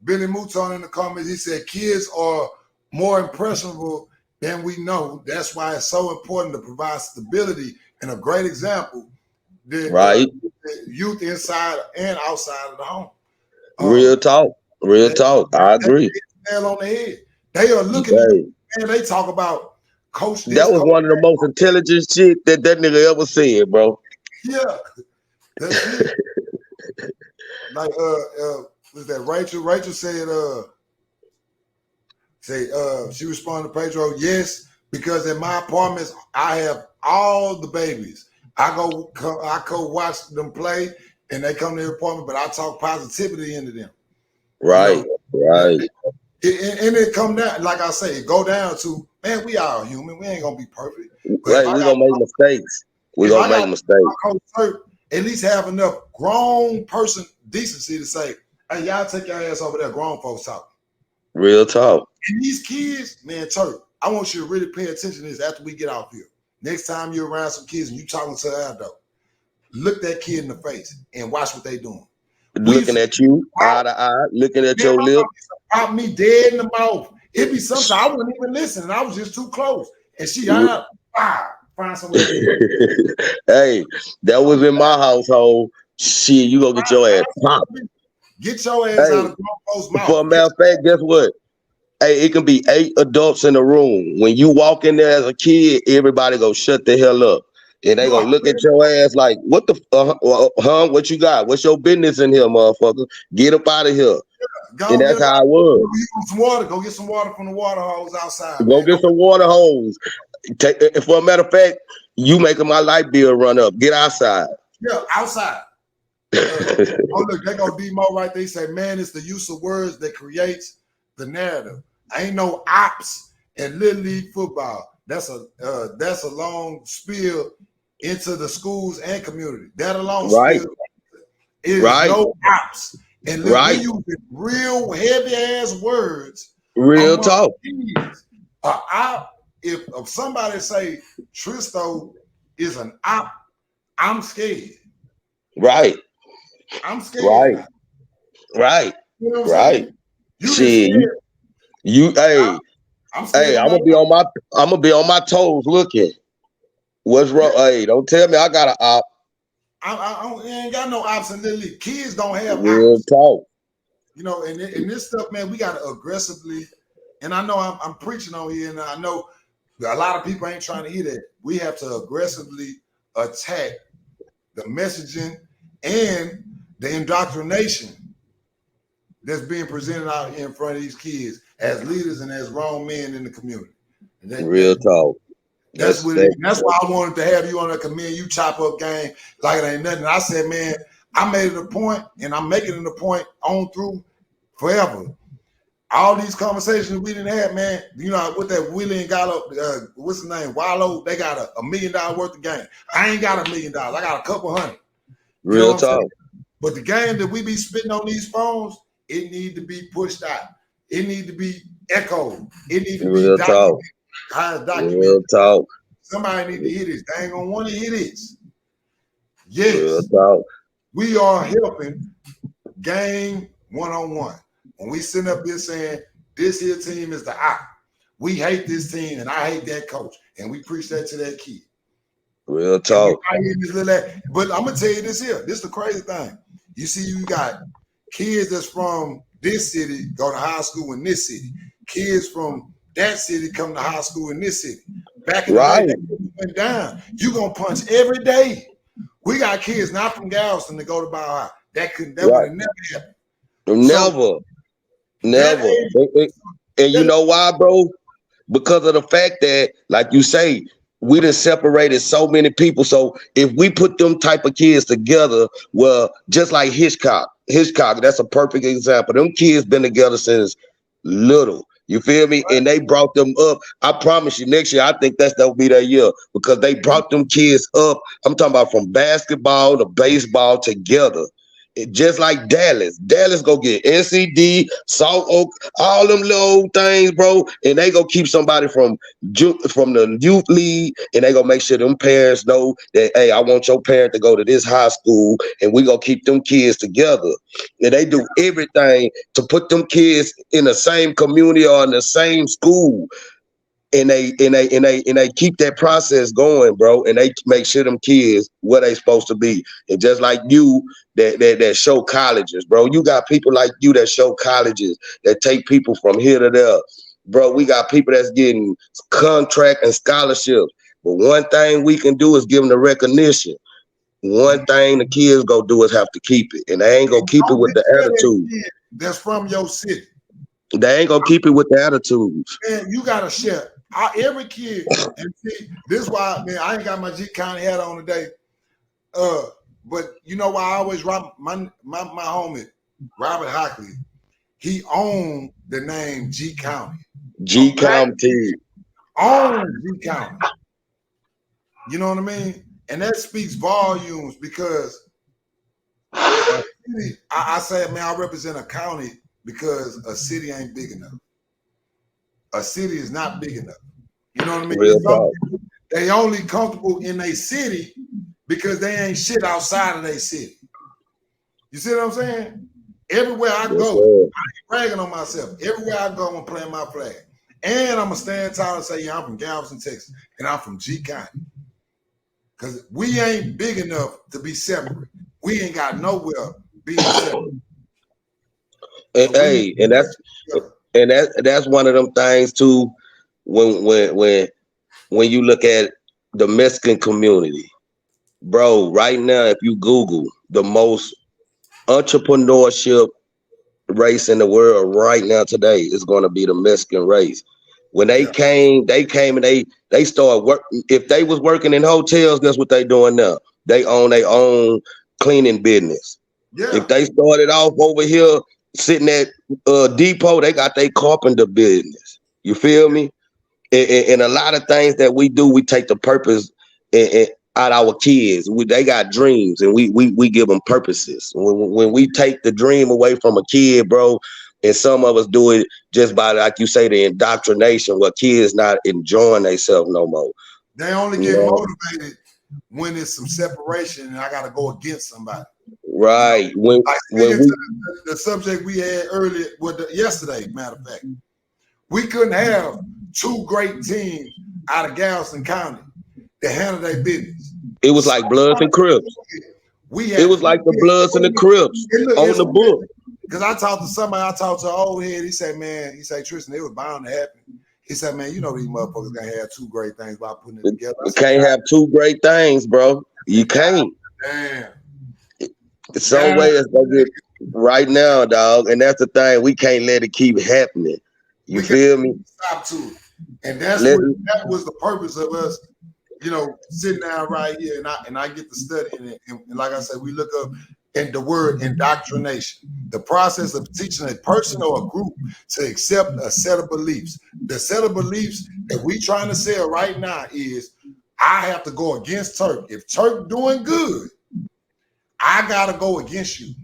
Billy Mouton in the comments, he said, kids are more impressionable than we know. That's why it's so important to provide stability. And a great example, Right? the youth inside and outside of the home. Real talk. Real talk. I That agree. nail on the head. They are looking at Hey, you, and they talk about coach that this, was coach one of the most intelligent shit that nigga ever said, bro. yeah, that's it. Like was that Rachel? Rachel said she responded to Pedro, yes, because in my apartments I have all the babies. I go watch them play, and they come to the apartment, but I talk positivity into them. Right, right. And it come down, like I say, it go down to, man, we all human. We ain't gonna be perfect. But Right, we're gonna make mistakes. We're if I gonna make got mistakes. Coach Turk, at least have enough grown person decency to say, hey, y'all take your ass over there, grown folks talking. Real talk. And these kids, man, Turk, I want you to really pay attention to this after we get off here. Next time you're around some kids and you talking to an adult, look that kid in the face and watch what they doing. Looking at you eye to eye, looking at your lip. Pop me dead in the mouth. It'd be sometimes I wouldn't even listen, and I was just too close. And she find somewhere to Hey, that was in my household. Shit, you gonna get your ass popped. Get your ass Hey, out of grown folks' mouth. for a matter of fact, guess what? Hey, it can be 8 adults in a room. When you walk in there as a kid, everybody go shut the hell up. And they gonna look at your ass like, what the what you got? What's your business in here, motherfucker? Get up out of here. And that's how it was. Some water. Go get some water from the water hose outside. Go get some water hose. For a matter of fact, you making my light bill run up. Get outside. Yeah, outside. Oh, look, they go D-Mo right there. They say, man, it's the use of words that creates the narrative. Ain't no ops in Little League football. That's a long spiel into the schools and community. That alone spiel is no ops. And look, we using real heavy ass words. Real talk. If somebody say Tristo is an op, I'm scared. Right. I'm scared. Right. You know what I'm saying? I'm gonna be on my toes looking. What's wrong? Hey, don't tell me I got an op. I ain't got no ops in Little League. Kids don't have real ops. Talk. You know, and this stuff, man, we gotta aggressively, and I know I'm preaching on here, and I know a lot of people ain't trying to hear that. We have to aggressively attack the messaging and the indoctrination that's being presented out here in front of these kids as leaders and as grown men in the community. Real talk. That's why I wanted to have you on there, because me and you chop up game like it ain't nothing. I said, man, I made it a point, and I'm making it a point on through forever. All these conversations we didn't have, man, you know, with that Willie and Gallo, what's his name? Wallow, they got $1 million worth of game. I ain't got $1 million. I got a couple hundred. Real talk. But the game that we be spitting on these phones, it need to be pushed out. It need to be echoed. It need to be documented. Real talk. Somebody need to hear this. They ain't gonna want to hear this. Yes. Real talk. We are helping game one-on-one. When we sit up here saying this here team is the op, we hate this team and I hate that coach, and we preach that to that kid. Real talk. But I'm gonna tell you this here. This is the crazy thing. You see, you got kids that's from this city go to high school in this city. Kids from that city come to high school in this city. Back in the day, that went down. You gonna punch every day. We got kids not from Galveston to go to Bow High. That would have never happened. Never. And you know why, bro? Because of the fact that, like you say, we done separated so many people. So if we put them type of kids together, well, just like Hitchcock, that's a perfect example. Them kids been together since little. You feel me? And they brought them up. I promise you, next year, I think that'll be that year because they brought them kids up. I'm talking about from basketball to baseball together. Just like Dallas. Dallas go get NCD, Salt Oak, all them little things, bro. And they go keep somebody from the youth league, and they gonna make sure them parents know that, hey, I want your parent to go to this high school, and we gonna keep them kids together. And they do everything to put them kids in the same community or in the same school. And they keep that process going, bro. And they make sure them kids where they supposed to be. And just like you, that show colleges, bro. You got people like you that show colleges that take people from here to there, bro. We got people that's getting contract and scholarships. But one thing we can do is give them the recognition. One thing the kids go do is have to keep it, and they ain't gonna keep it with the attitude. That's from your city. They ain't gonna keep it with the attitudes. Man, you gotta share. Every kid, and see, this is why, man, I ain't got my G County hat on today. But you know why I always rock my homie, Robert Hockley, he owned the name G County. G County. Owned G County. You know what I mean? And that speaks volumes because I say, man, I represent a county because a city ain't big enough. A city is not big enough. You know what I mean? Real talk. They only comfortable in a city because they ain't shit outside of their city. You see what I'm saying? Everywhere I go, I ain't bragging on myself. Everywhere I go, I'm playing my flag. And I'm going to stand tall and say, yeah, I'm from Galveston, Texas, and I'm from G County. Because we ain't big enough to be separate. We ain't got nowhere being separate. And that's one of them things too. When you look at the Mexican community, bro, right now, if you Google the most entrepreneurship race in the world right now today, is going to be the Mexican race. When they came and they started work. If they was working in hotels, guess what they doing now? They own their own cleaning business. Yeah. If they started off over here sitting at Depot, they got their carpenter business. You feel me? And a lot of things that we do, we take the purpose out our kids. They got dreams, and we give them purposes. When we take the dream away from a kid, bro, and some of us do it just by, like you say, the indoctrination, where kids not enjoying themselves no more. They only get motivated when it's some separation and I got to go against somebody. Right. When the subject we had earlier, yesterday, matter of fact, we couldn't have two great teams out of Galveston County that handle their business. It was like Bloods and Crips. It was like the Bloods and the Crips on the book. Because I talked to an old head. He said, man, Tristan, it was bound to happen. He said, man, you know these motherfuckers gonna have two great things by putting it together. You can't have two great things, bro. You can't. Damn. Some way it's gonna get right now, dog. And that's the thing. We can't let it keep happening. You feel me? Stop to it. And that was the purpose of us, sitting down right here, and I get to studying it. And like I said, we look up in the word indoctrination, the process of teaching a person or a group to accept a set of beliefs. The set of beliefs that we trying to sell right now is, I have to go against Turk. If Turk doing good, I gotta go against you.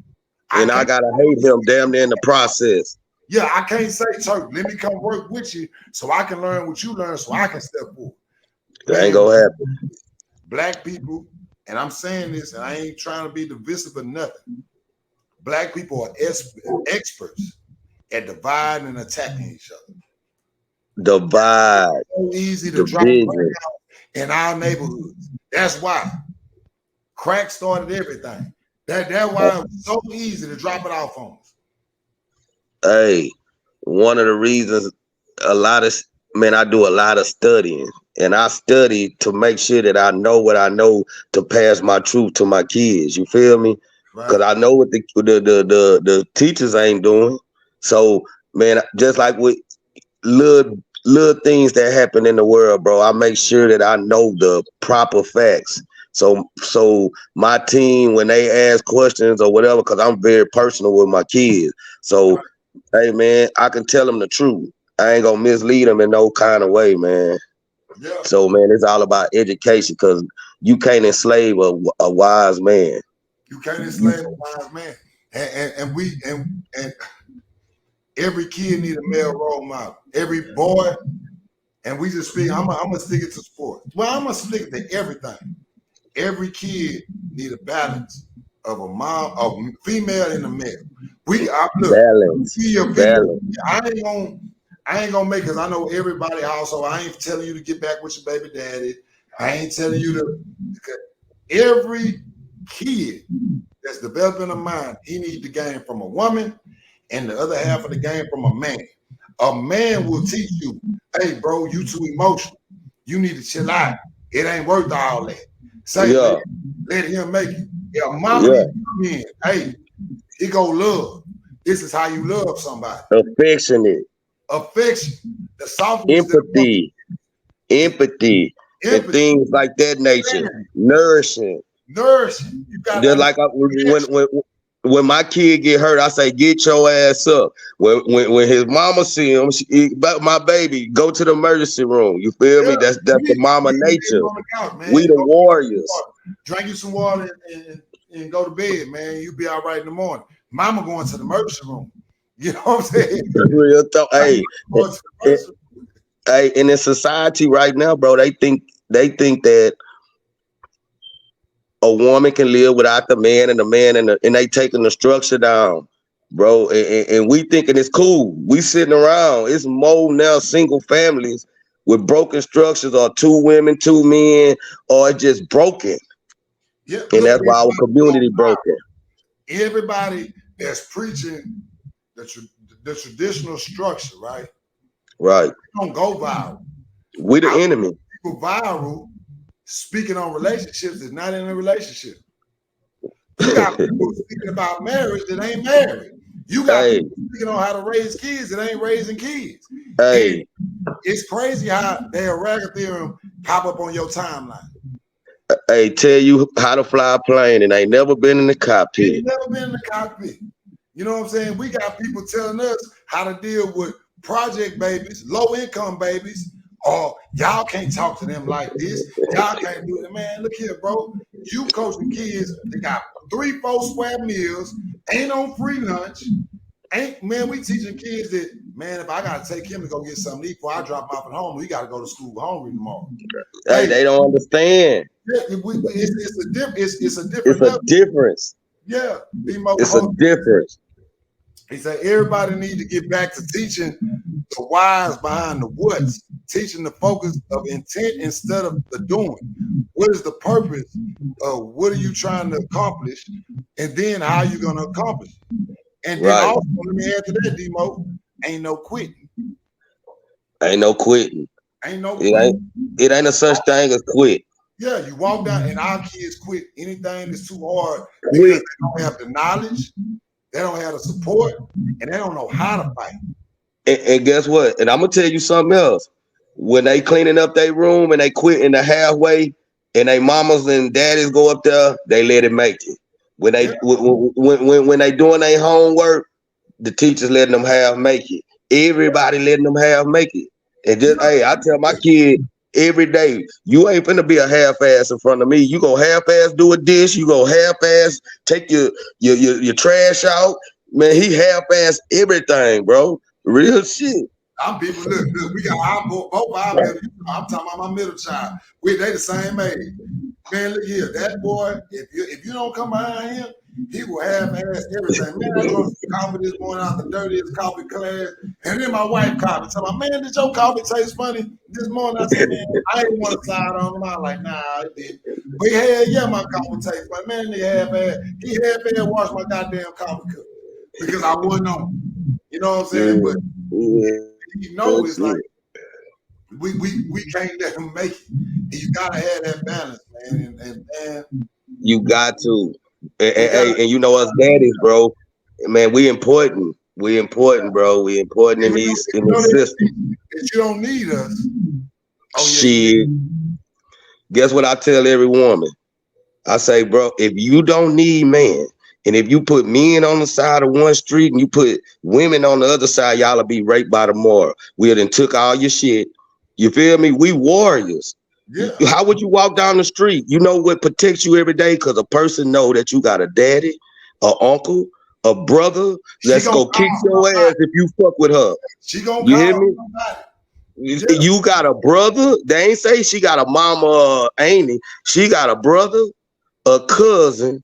I gotta hate him damn near in the process. Yeah, I can't say, Turk, let me come work with you so I can learn what you learn so I can step forward. That ain't gonna happen. Black people, and I'm saying this, and I ain't trying to be divisive or nothing. Black people are experts at dividing and attacking each other. Divide. It's so easy to drop crack out in our neighborhoods. That's why crack started everything. That's why it's so easy to drop it off on us. Hey, one of the reasons I do a lot of studying, and I study to make sure that I know what I know to pass my truth to my kids. You feel me? Because I know what the teachers ain't doing. So, man, just like with little little things that happen in the world, bro. I make sure that I know the proper facts. So my team, when they ask questions or whatever, because I'm very personal with my kids. So, hey, man, I can tell them the truth. I ain't gonna mislead them in no kind of way, man. Yeah. So, man, it's all about education because you can't enslave a wise man. You can't enslave a wise man. And every kid need a male role model. Every boy, and we just speak. I'm gonna stick it to sports. Well, I'm gonna stick it to everything. Every kid need a balance of a mom, of female and a male. Look. Balance. See your video. Balance. I ain't gonna make, because I know everybody household. I ain't telling you to get back with your baby daddy. I ain't telling you to. Every kid that's developing a mind, he needs the game from a woman, and the other half of the game from a man. A man will teach you, hey, bro, you too emotional. You need to chill out. It ain't worth all that. Say, Yeah. let him make it. Yeah, mama needs to come in. Hey, he go love. This is how you love somebody. Affectionate. Affection. The softness. Empathy. And things like that nature. Nourishing. You got Just like when my kid get hurt, I say, get your ass up. When his mama see him, my baby, go to the emergency room. You feel me? That's the mama nature. We the warriors. Drink you some water and go to bed, man. You be all right in the morning. Mama going to the emergency room. You know what I'm saying? Real talk. Hey, and in society right now, bro, they think that a woman can live without the man, and the man and they taking the structure down, bro. And we thinking it's cool. We sitting around. It's more now single families with broken structures, or 2 women, 2 men, or just broken. Yeah, and that's why our community broken. Everybody that's preaching the traditional structure, right? Right. Don't go viral. We the enemy. People viral speaking on relationships is not in a relationship. You got people speaking about marriage that ain't married. You got people speaking on how to raise kids that ain't raising kids. Hey, and it's crazy how they erratic theorem pop up on your timeline. Hey, tell you how to fly a plane and ain't never been in the cockpit. Ain't never been in the cockpit. You know what I'm saying? We got people telling us how to deal with project babies, low income babies. Oh, y'all can't talk to them like this. Y'all can't do it. Man, look here, bro. You coaching kids, they got 3-4 square meals, ain't on free lunch. Man, we teaching kids that, man, if I gotta take him to go get something to eat before I drop him off at home, we gotta go to school hungry tomorrow. Hey, they don't understand. Yeah, it's a different It's a difference. Yeah. It's a difference. He said everybody need to get back to teaching the whys behind the what's, teaching the focus of intent instead of the doing. What is the purpose of what are you trying to accomplish? And then how you gonna accomplish it? And then also, let me add to that, Demo, ain't no quitting. Ain't no quitting. Ain't no quitting. It ain't a such thing as quit. Yeah, you walk down and our kids quit anything that's too hard because they don't have the knowledge, they don't have the support, and they don't know how to fight. And guess what? And I'm gonna tell you something else. When they cleaning up their room and they quit in the halfway, and they mamas and daddies go up there, they let it make it. When they when they doing their homework, the teachers letting them half make it. Everybody letting them half make it. And just hey, I tell my kid every day, you ain't finna be a half-ass in front of me. You go half-ass do a dish, you go half-ass take your trash out. Man, he half-ass everything, bro. Real shit. I'm people, look, we got both our middle, I'm talking about my middle child. They the same age. Man, look here, that boy, if you don't come behind him, he will half-ass everything. Man, I drunk coffee this morning out the dirtiest coffee class, and then my wife called me, telling me, man, did your coffee taste funny this morning? I said, man, I didn't want to slide on him. I was like, nah, it didn't. But hell yeah, my coffee tastes funny. Man, he half-ass washed my goddamn coffee cup because I wasn't on him. You know what I'm saying? But you know, it's like we can't let him make it. You gotta have that balance, man. And you got to. And you know us daddies, bro. Man, we important. We important, bro. We important in Even though, these even in the though system. that you don't need us. Oh yeah, Shit. Guess what I tell every woman? I say, bro, if you don't need man, and if you put men on the side of one street and you put women on the other side, y'all'll be raped by tomorrow. We done took all your shit. You feel me? We warriors. yeah. How would you walk down the street? You know what protects you every day? Because a person know that you got a daddy, a uncle, a brother She that's gonna gonna kick call your ass somebody. if you fuck with her. She gonna You hear call me? somebody. Yeah, You got a brother. They ain't say she got a mama, ain't it? She got a brother, a cousin,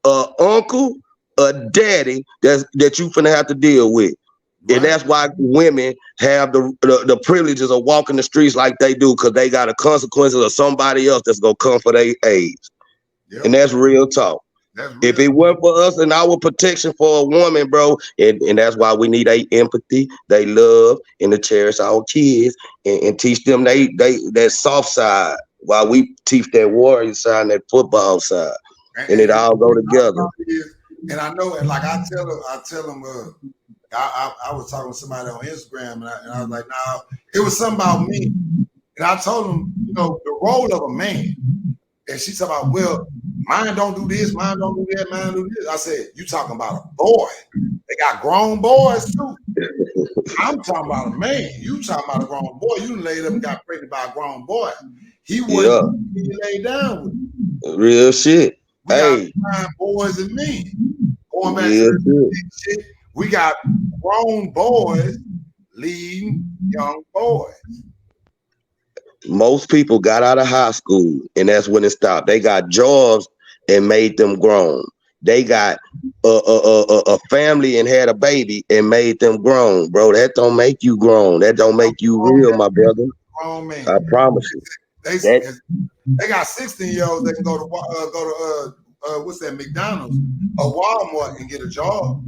a uncle, a daddy that you finna have to deal with. And right. that's why women have the privileges of walking the streets like they do, because they got a consequences of somebody else that's gonna come for their age. Yep, And that's real talk. that's If real. it weren't for us and our protection for a woman, bro, and that's why we need empathy, they love, and to cherish our kids and teach them they that soft side while we teach that warrior side and that football side. And it And all go together. and I know, and like I tell them, I was talking to somebody on Instagram, and I was like, nah, it was something about me, and I told them, you know, the role of a man, and she talking about, well, mine don't do this, mine don't do that, mine do this. I said, you talking about a boy? They got grown boys too. I'm talking about a man. You talking about a grown boy? You laid up and got pregnant by a grown boy. He Yeah, wouldn't be laid down with. real shit. We got Hey, fine boys and men. Going back to real the shit. shit, we got grown boys leading young boys. Most people got out of high school, and that's when it stopped. They got jobs and made them grown. They got a family and had a baby and made them grown, bro. That don't make you grown. That don't make you real, my brother. Grown man. I promise you. They That they got 16-year-olds that can go to what's that, McDonald's or Walmart and get a job.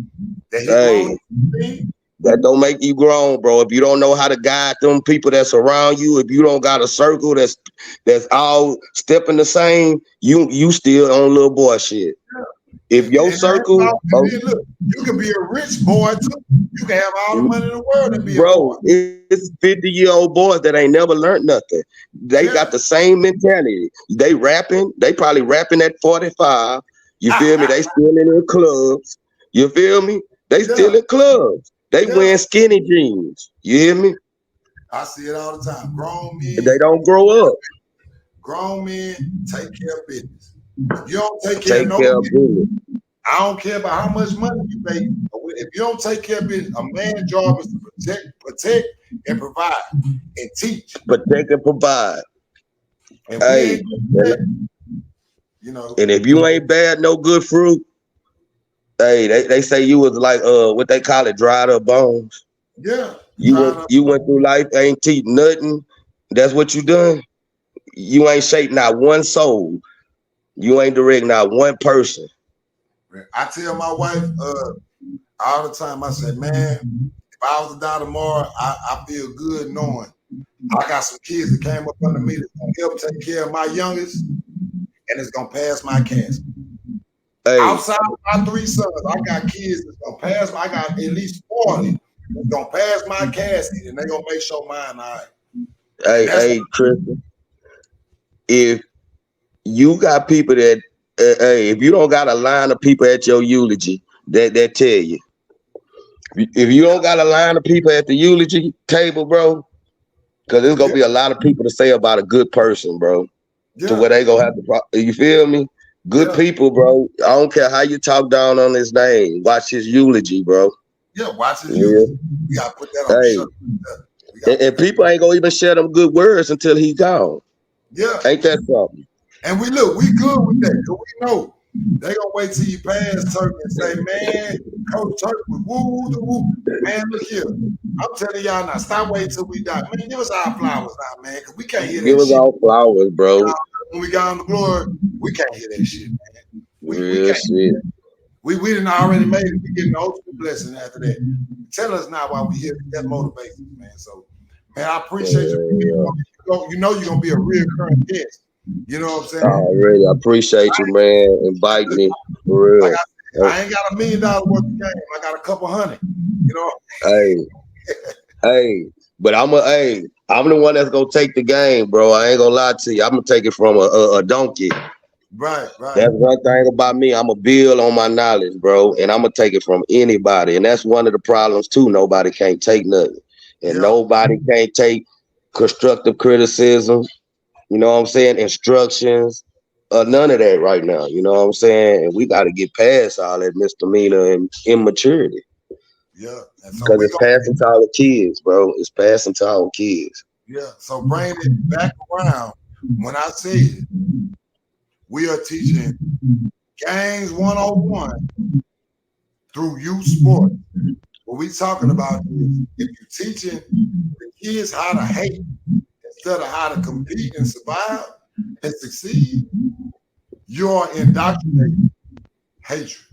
That he grown. hey, that don't make you grown, bro. If you don't know how to guide them people that surround you, if you don't got a circle that's all stepping the same, you still on little boy shit. If your circle, Look, you can be a rich boy too. You can have all the money in the world and be a boy. bro, it's 50-year-old boys that ain't never learned nothing. They got the same mentality. They rapping. They probably rapping at 45. You feel me? They still in their clubs. You feel me? They still in clubs. They wearing skinny jeans. You hear me? I see it all the time. Grown men. They don't grow up. Grown men take care of business. If you don't take care of no business, I don't care about how much money you make. If you don't take care of business, a man's job is to protect and provide and teach. Protect and provide. And hey, you know. And if you ain't bad, no good fruit. Hey, they say you was like what they call it, dried up bones. Yeah. You went through life, ain't teach nothing. That's what you done. You ain't shaped not one soul. You ain't direct not one person. I tell my wife all the time, I say, man, if I was to die tomorrow, I feel good knowing I got some kids that came up under me that's gonna help take care of my youngest and it's gonna pass my casket. Hey. Outside of my 3 sons, I got kids that's gonna pass. I got at least 40 that's gonna pass my casket, and they're gonna make sure mine all right. Hey, Tristan. If you got people that, hey, if you don't got a line of people at your eulogy that tell you, if you don't got a line of people at the eulogy table, bro, because there's gonna be a lot of people to say about a good person, bro, to where they gonna have to. You feel me? Good people, bro. I don't care how you talk down on his name. Watch his eulogy, bro. Yeah, watch his eulogy. We gotta put that on the shirt. And people ain't gonna even share them good words until he gone. Yeah. Ain't that something? And we good with that. Cause we know they gonna wait till you pass Turk and say, man, Coach Turk was woo. Man, look here. I'm telling y'all now, stop waiting till we die. Man, give us our flowers now, man, because we can't hear that shit. Give us our flowers, bro. When we got on the glory, we can't hear that shit, man. We can't. Shit. We didn't already made it. We getting the ultimate blessing after that. Tell us now why we here. That motivates us, man. So, man, I appreciate you. You know you're gonna be a recurring guest. You know what I'm saying? I really appreciate you, man. Invite me for real. Like I ain't got $1 million worth of game. I got a couple hundred. You know. Hey, hey, but I'm the one that's gonna take the game, bro. I ain't gonna lie to you. I'm gonna take it from a donkey. Right. That's one thing about me. I'm a build on my knowledge, bro, and I'm gonna take it from anybody. And that's one of the problems too. Nobody can't take nothing, and nobody can't take constructive criticism. You know what I'm saying? Instructions, none of that right now. You know what I'm saying? And we got to get past all that misdemeanor and immaturity. Yeah, and so Because it's passing to our kids, bro. It's passing to our kids. Yeah, so bring it back around. When I said we are teaching Gangs 101 through youth sports, what we talking about is if you're teaching the kids how to hate instead of how to compete and survive and succeed, you're indoctrinating hatred.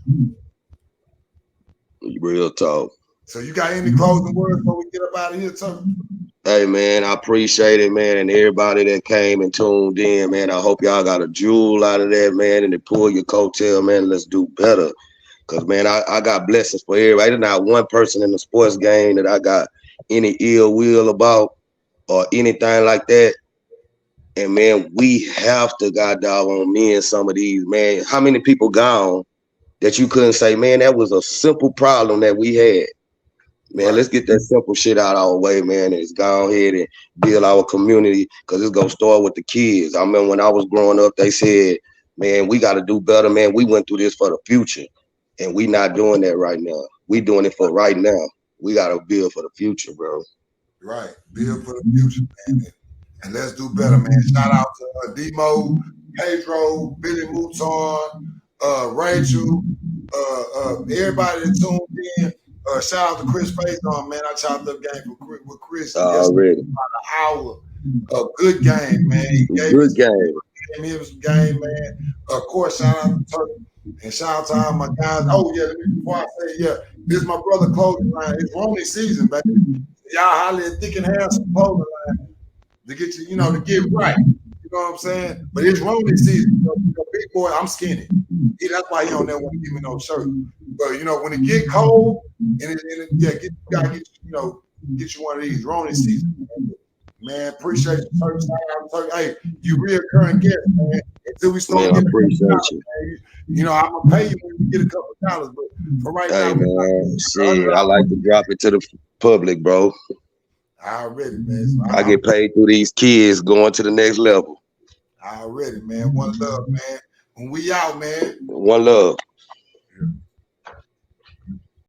Real talk. So you got any closing words before we get up out of here, Turk? Hey, man, I appreciate it, man, and everybody that came and tuned in, man. I hope y'all got a jewel out of that, man, and to pull your coattail, man. Let's do better. Because, man, I got blessings for everybody. There's not one person in the sports game that I got any ill will about or anything like that. And, man, we have to, God dog, on me and some of these, man. How many people gone that you couldn't say, man, that was a simple problem that we had? Man, let's get that simple shit out of our way, man. And go ahead and build our community because it's going to start with the kids. I remember when I was growing up, they said, man, we got to do better, man. We went through this for the future, and we not doing that right now. We doing it for right now. We got to build for the future, bro. Right. Build for the future, man. And let's do better, man. Shout out to Demo, Pedro, Billy Mouton, Rachel, everybody that tuned in. Shout out to Chris Faison, man. I chopped up game with Chris already. About an hour. A good game, man. He gave good game. Him some game, man. Of course, shout out to Turk and shout out to all my guys. Oh yeah, before I say this is my brother clothing line. It's only season, baby. Y'all holler at Thick and Handsome clothing line to get you, to get right. You know what I'm saying? But it's Roney season. Big boy, I'm skinny. That's why he don't never want to give me no shirt. But when it get cold, get you one of these Roney season. Man, appreciate you, Turk. Hey, you reoccurring guest, man. Until we start getting appreciate you. I'm gonna pay you when we get a couple of dollars, but for right now, man, shit, I like to drop it to the public, bro. Already, man. So I get paid through these kids going to the next level. Already, man. One love, man. When we out, man. One love.